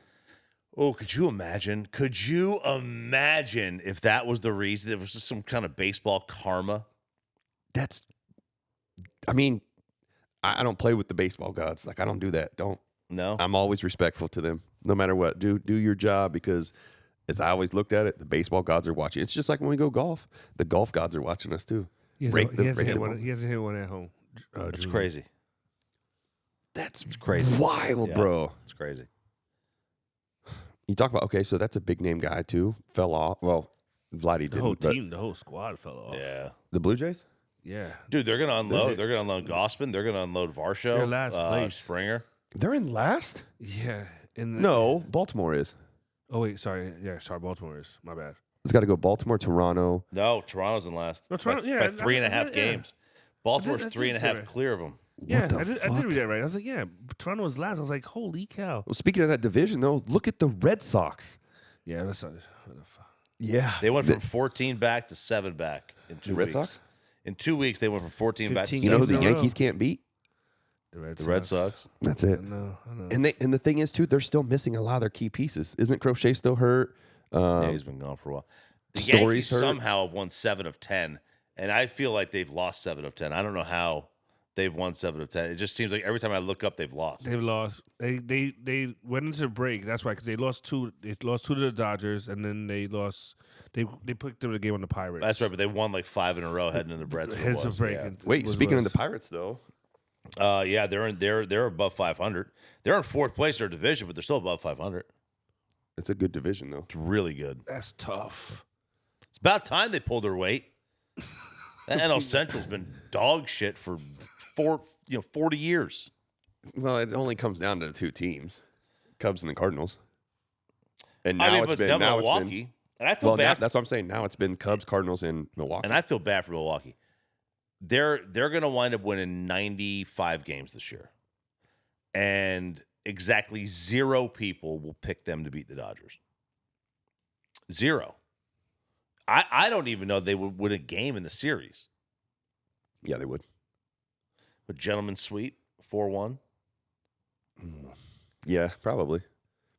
Oh, could you imagine? Could you imagine if that was the reason? It was just some kind of baseball karma. I mean, I don't play with the baseball gods. Like, I don't do that. No. I'm always respectful to them, no matter what. Do your job, because as I always looked at it, the baseball gods are watching. It's just like when we go golf. The golf gods are watching us too. He hasn't hit one at home. It's crazy. It's crazy. Wild, Yeah, bro. It's crazy. You talk about, okay, so that's a big name guy too. Fell off. Well, Vladdy The whole didn't. team, the whole squad fell off. Yeah. The Blue Jays? Yeah. Dude, they're going to unload. They're going to unload Gossman. They're going to unload Varsho. They're last place. Springer. They're in last? Yeah. No, Baltimore is. Oh, wait, sorry. Yeah, sorry, Baltimore is. My bad. It's got to go Baltimore, Toronto. No, Toronto's in last. No, Toronto, by 3.5 games. Baltimore's I did 3.5 say that. clear of them. Yeah, the I did read that right. I was like, yeah, Toronto was last. I was like, holy cow. Well, speaking of that division, though, look at the Red Sox. Yeah, that's not. Yeah. They went from 14 back to 7 back in 2 Red weeks. Sox? In 2 weeks, they went from 14 back to 15 You know who 7 the games in a Yankees can't beat? The Red Sox. That's I it. know. And the thing is, too, they're still missing a lot of their key pieces. Isn't Crochet still hurt? Yeah, he's been gone for a while. The Story's Yankees hurt. somehow have won 7 of 10, and I feel like they've lost 7 of 10. I don't know how they've won 7 of 10. It just seems like every time I look up, they've lost. They've lost. They went into break. That's why, because they lost 2. They lost 2 to the Dodgers, and then they lost. They put them the game on the Pirates. That's right, but they won like 5 in a row heading into the Reds. Heads of break. Yeah. Wait, speaking of the Pirates, though. Yeah, they're above 500. They're in 4th place in their division, but they're still above 500. It's a good division, though. It's really good. That's tough. It's about time they pulled their weight. That NL Central's been dog shit for 40 years. Well, it only comes down to the 2 teams, Cubs and the Cardinals. And now I mean, it's but been Milwaukee, and I feel bad. that's what I'm saying. Now it's been Cubs, Cardinals, and Milwaukee. And I feel bad for Milwaukee. They're going to wind up winning 95 games this year, and exactly 0 people will pick them to beat the Dodgers. 0. I don't even know they would win a game in the series. Yeah, they would. A gentleman's sweep, 4-1. Yeah, probably.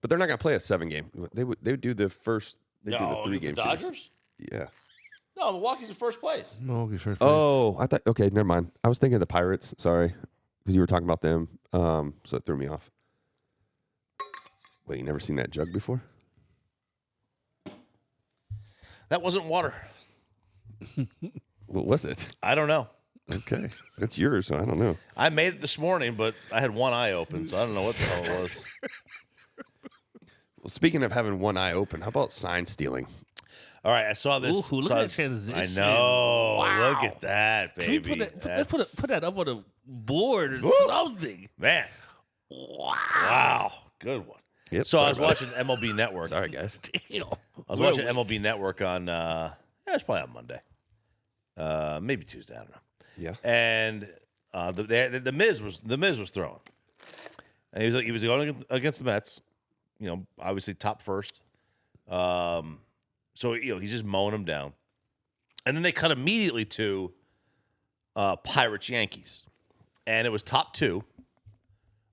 But they're not going to play a 7-game. They would do the first. They do the 3-game the series. Dodgers. Yeah. No, Milwaukee's in first place. Milwaukee's first place. Oh, I thought. Okay, never mind. I was thinking of the Pirates. Sorry, because you were talking about them. So it threw me off. Wait, you never seen that jug before? That wasn't water. What was it? I don't know. Okay, that's yours. So I don't know. I made it this morning, but I had one eye open, so I don't know what the hell it was. Well, speaking of having one eye open, how about sign stealing? All right, I saw this. Ooh, look saw at this- that transition. I know. Wow. Look at that, Can we baby. put that up on a board or something? Man. Wow. Good one. Yep, So I sorry was about watching MLB Network. Sorry, guys. Damn. I was watching MLB Network on, it's probably on Monday. Maybe Tuesday. I don't know. Yeah. And the Miz was throwing, and he was going against the Mets. You know, obviously top first. So he's just mowing them down, and then they cut immediately to Pirates Yankees, and it was top two,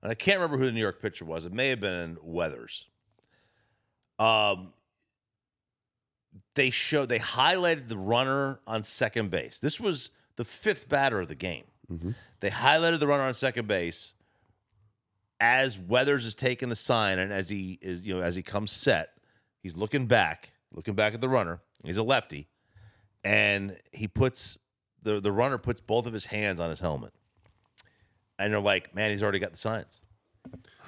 and I can't remember who the New York pitcher was. It may have been Weathers. They highlighted the runner on second base. This was the fifth batter of the game. Mm-hmm. They highlighted the runner on second base as Weathers is taking the sign, and as he comes set, he's looking back at the runner. He's a lefty, and he puts the runner puts both of his hands on his helmet, and they're like, "Man, he's already got the signs."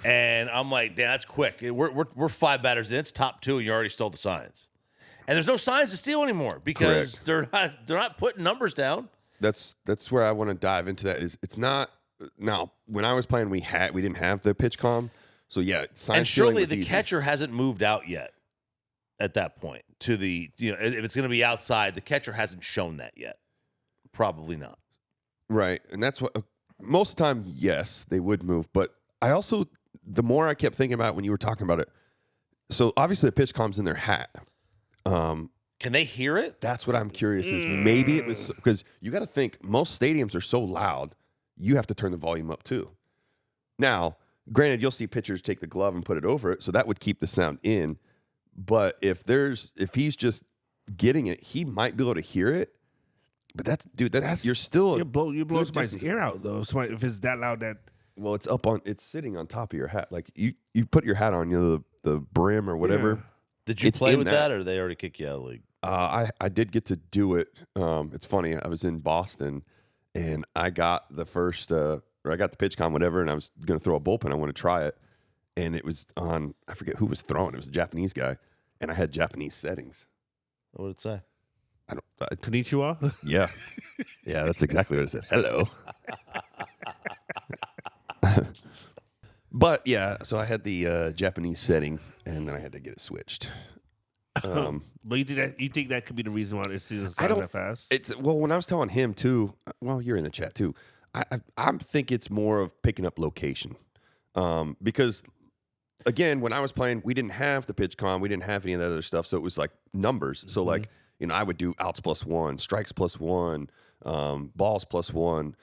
And I'm like, "Damn, that's quick. We're five batters in. It's top two, and you already stole the signs." And there's no signs to steal anymore because they're not putting numbers down. That's where I want to dive into that. It's not now. When I was playing, we didn't have the pitch comm, so yeah. And surely the catcher hasn't moved out yet. At that point, to the if it's going to be outside, the catcher hasn't shown that yet. Probably not. Right, and that's what most of the time. Yes, they would move, but I also the more I kept thinking about it when you were talking about it. So obviously the pitch comm's in their hat. Can they hear it? That's what I'm curious is maybe it was because you got to think most stadiums are so loud, you have to turn the volume up too. Now, granted, you'll see pitchers take the glove and put it over it, so that would keep the sound in. But if he's just getting it, he might be able to hear it. But you're still You blow somebody's ear out though. If it's that loud, that well, it's sitting on top of your hat. Like you put your hat on, the brim or whatever. Yeah. Did you It's play in with that. that, or did they already kick you out of the league? I did get to do it. It's funny. I was in Boston, and I got the first, or I got the pitch com, whatever, and I was going to throw a bullpen. I want to try it, and it was on. I forget who was throwing. It was a Japanese guy, and I had Japanese settings. What did it say? Konnichiwa. Yeah, yeah, that's exactly what it said. Hello. But yeah, so I had the Japanese setting, and then I had to get it switched. But you think that could be the reason why it's season I don't that fast? It's when I was telling him too. Well, you're in the chat too. I think it's more of picking up location, because again, when I was playing, we didn't have the pitch com, we didn't have any of that other stuff, so it was like numbers. So like I would do outs +1, strikes +1, balls +1.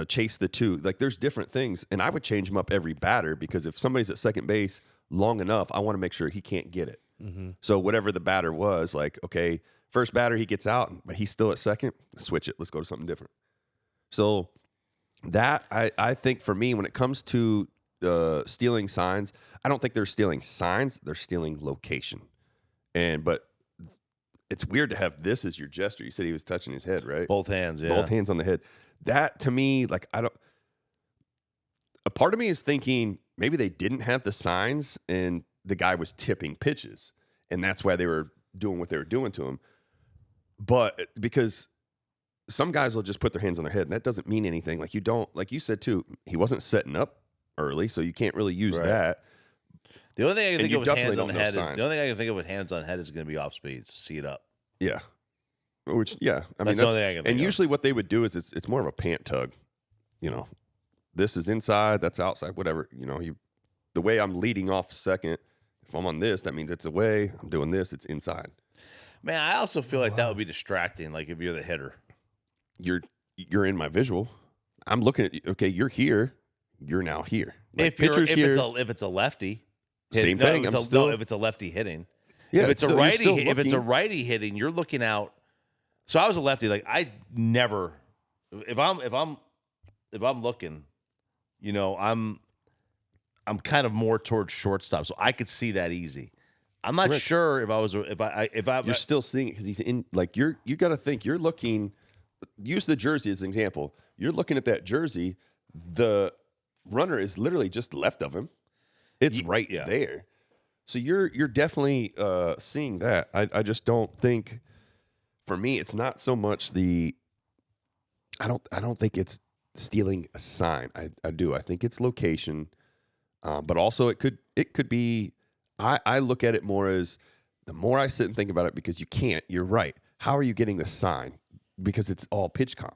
Chase the two. Like there's different things, and I would change them up every batter because if somebody's at second base long enough, I want to make sure he can't get it. So whatever the batter was, like okay, first batter he gets out, but he's still at second. Switch it. Let's go to something different. So that I think for me, when it comes to stealing signs, I don't think they're stealing signs. They're stealing location. But it's weird to have this as your gesture. You said he was touching his head, right? Both hands, yeah. Both hands on the head. That to me, like a part of me is thinking maybe they didn't have the signs and the guy was tipping pitches, and that's why they were doing what they were doing to him. But because some guys will just put their hands on their head, and that doesn't mean anything. Like like you said too, he wasn't setting up early, so you can't really use that. The only thing I can And think you of with hands definitely on the don't know head is signs. the only thing I can think of with hands on head is going to be off speeds. See it up. Yeah. Which, yeah. I mean, That's the only thing I can think and of. usually what they would do is it's more of a pant tug. This is inside, that's outside, whatever. The way I'm leading off second, if I'm on this, that means it's away. I'm doing this, it's inside. Man, I also feel like that would be distracting. Like if you're the hitter, You're in my visual. I'm looking at you. Okay, you're here. You're now here. Like, if pitcher's here. it's a lefty, Same thing, If I'm it's, still- if it's a lefty hitting, Yeah, if it's a you're righty, still if it's a looking. righty hitting, you're looking out. So I was a lefty. Like I never, if I'm looking, I'm kind of more towards shortstop, so I could see that easy. I'm not Right. sure if I You're still seeing it because he's in. Like you got to think. You're looking. Use the jersey as an example. You're looking at that jersey. The runner is literally just left of him. It's right there. So you're definitely seeing that. I just don't think. For me, it's not so much the. I don't think it's stealing a sign. I do. I think it's location, but also it could be. I look at it more as the more I sit and think about it, because you can't. You're right. How are you getting the sign? Because it's all pitch comp.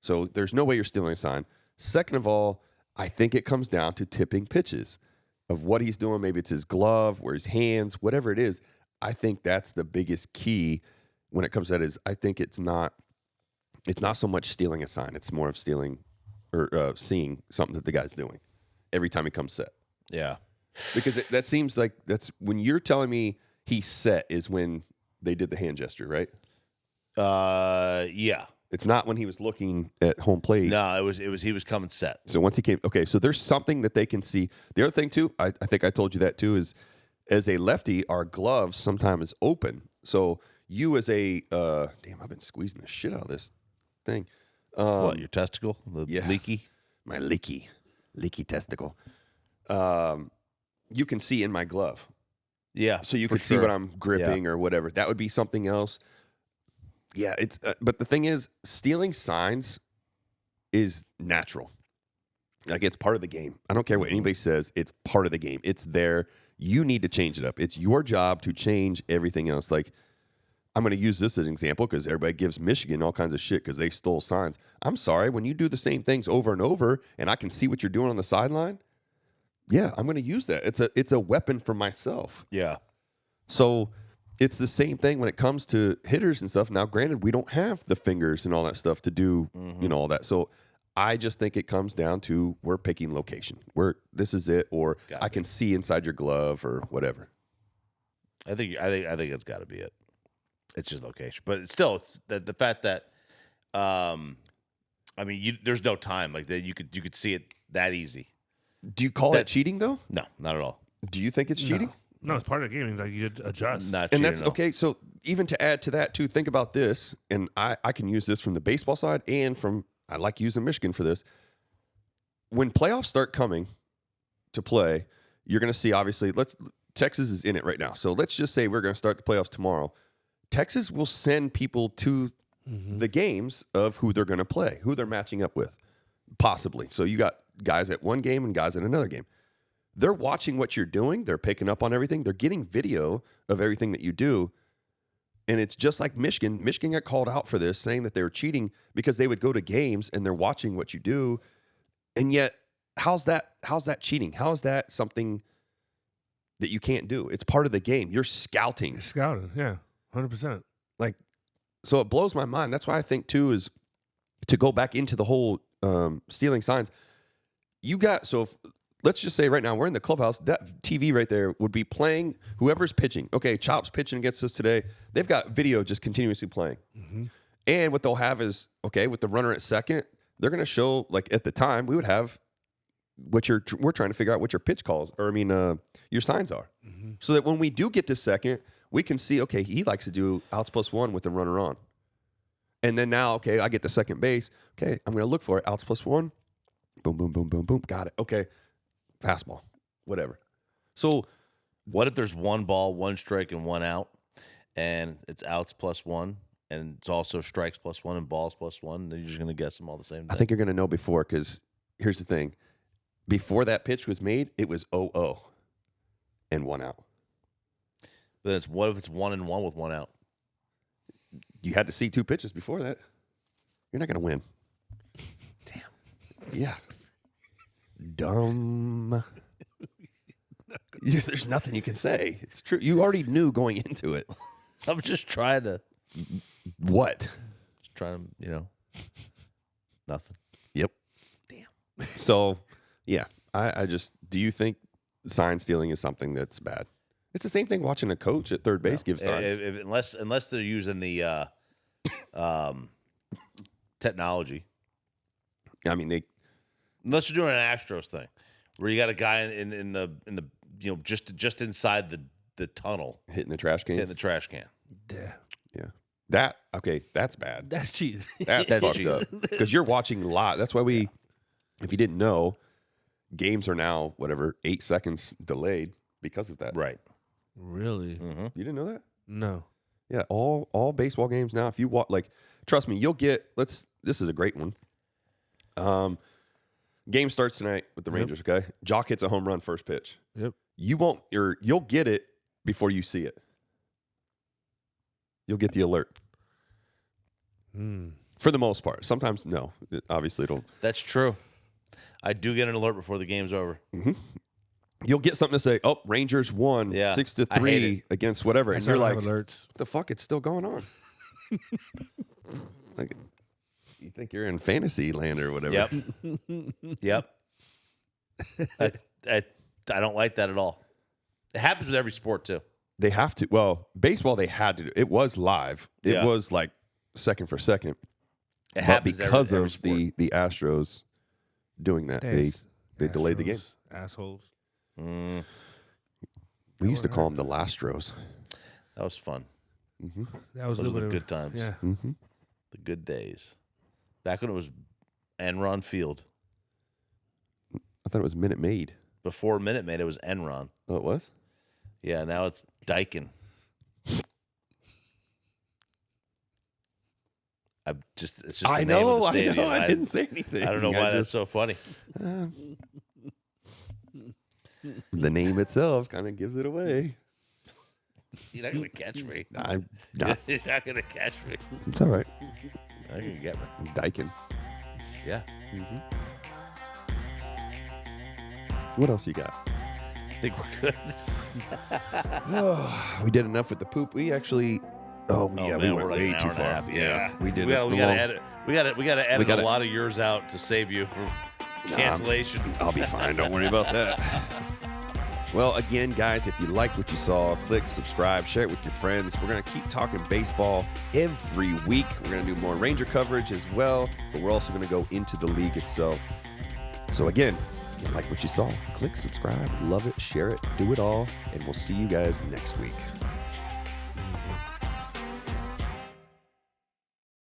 So there's no way you're stealing a sign. Second of all, I think it comes down to tipping pitches of what he's doing. Maybe it's his glove or his hands, whatever it is. I think that's the biggest key when it comes to that. Is I think it's not so much stealing a sign. It's more of stealing or seeing something that the guy's doing every time he comes set. yeah. Because that seems like that's when you're telling me he's set is when they did the hand gesture, right? Yeah. It's not when he was looking at home plate. No, it was he was coming set. So once he came, okay, so there's something that they can see. The other thing too, I think I told you that too, is as a lefty, our gloves sometimes open. So you as a damn, I've been squeezing the shit out of this thing. What, your testicle? The yeah. leaky? My leaky testicle. You can see in my glove. Yeah. So you for could see sure. what I'm gripping or whatever. That would be something else. Yeah, it's but the thing is, stealing signs is natural. Like it's part of the game. I don't care what anybody says. It's part of the game. It's there. You need to change it up. It's your job to change everything else. Like I'm going to use this as an example because everybody gives Michigan all kinds of shit because they stole signs. I'm sorry, when you do the same things over and over, and I can see what you're doing on the sideline. Yeah, I'm going to use that. It's a weapon for myself. Yeah. So it's the same thing when it comes to hitters and stuff. Now, granted, we don't have the fingers and all that stuff to do, all that. So I just think it comes down to we're picking location. This is it, or I can see inside your glove or whatever. I think it's got to be it. It's just location, but it's still it's the fact that, I mean, there's no time like that. You could see it that easy. Do you call that cheating though? No, not at all. Do you think it's cheating? No, it's part of the game. Like you adjust. Not And cheating that's at all. okay. So even to add to that too, think about this, and I can use this from the baseball side and from I like using Michigan for this. When playoffs start coming to play, you're going to see obviously. Texas is in it right now, so let's just say we're going to start the playoffs tomorrow. Texas will send people to the games of who they're going to play, who they're matching up with, possibly. So you got guys at one game and guys at another game. They're watching what you're doing. They're picking up on everything. They're getting video of everything that you do. And it's just like Michigan. Michigan got called out for this, saying that they were cheating because they would go to games and they're watching what you do. And yet, how's that cheating? How is that something that you can't do? It's part of the game. You're scouting. Scouting, yeah, 100%. Like, so it blows my mind. That's why I think too is to go back into the whole stealing signs. Let's just say right now we're in the clubhouse. That TV right there would be playing whoever's pitching. Okay, Chop's pitching against us today. They've got video just continuously playing. And what they'll have is, okay, with the runner at second, they're going to show, like at the time, we would have we're trying to figure out what your pitch calls, or your signs are. So that when we do get to second, we can see, okay, he likes to do outs +1 with the runner on. And then now, okay, I get to second base. Okay, I'm going to look for it. Outs +1. Boom, boom, boom, boom, boom. Got it. Okay. Fastball, whatever. So, what if there's one ball, one strike, and one out, and it's outs +1, and it's also strikes +1 and balls +1? Then you're just gonna guess them all the same. I think you're gonna know before, because here's the thing: before that pitch was made, it was 0-0 and 1 out. Then what if it's 1-1 with 1 out? You had to see 2 pitches before that. You're not gonna win. Damn. Yeah. Dumb. There's nothing you can say. It's true. You already knew going into it. I'm just trying to. What? Just trying to, nothing. Yep. Damn. So, yeah. I just, do you think sign stealing is something that's bad? It's the same thing watching a coach at third base give signs. Unless they're using the technology. I mean, Unless you're doing an Astros thing, where you got a guy in the just inside the tunnel hitting the trash can. hitting the trash can. Yeah. That's bad. That's cheating. That's fucked up. Because you're watching live. That's why if you didn't know, games are now 8 seconds delayed because of that. Right. Really? You didn't know that? No. Yeah, all baseball games now. If you watch, trust me, you'll get. This is a great one. Game starts tonight with the Rangers. Okay, Jock hits a home run first pitch. Yep. You'll get it before you see it. You'll get the alert. For the most part. Sometimes no. Obviously, it'll. That's true. I do get an alert before the game's over. Mm-hmm. You'll get something to say. Oh, Rangers won 6-3 against whatever, and you're like, alerts. "What the fuck? It's still going on." You think you're in fantasy land or whatever. Yep. I don't like that at all. It happens with every sport too. They have to. Well, baseball they had to do. It was live. It was like second for second. But because of the Astros doing that, they delayed the game. Assholes. We used to call them the Lastros. That was fun. That was Those were the good times. Yeah. The good days. Back when it was Enron Field. I thought it was Minute Maid. Before Minute Maid, it was Enron. Oh, it was? Yeah, now it's Daikin. It's just the name of the stadium. I know. I didn't say anything. I don't know why that's so funny. The name itself kind of gives it away. You're not going to catch me. I'm not. You're not going to catch me. It's all right. You're not going to get me. Daikin. Yeah. What else you got? I think we're good. We did enough with the poop. We actually... we went way too far. We did. We got to edit. We got to edit a lot of yours out to save you from cancellation. I'll be fine. Don't worry about that. Well, again, guys, if you liked what you saw, click subscribe, share it with your friends. We're going to keep talking baseball every week. We're going to do more Ranger coverage as well, but we're also going to go into the league itself. So again, if you like what you saw, click subscribe, love it, share it, do it all, and we'll see you guys next week.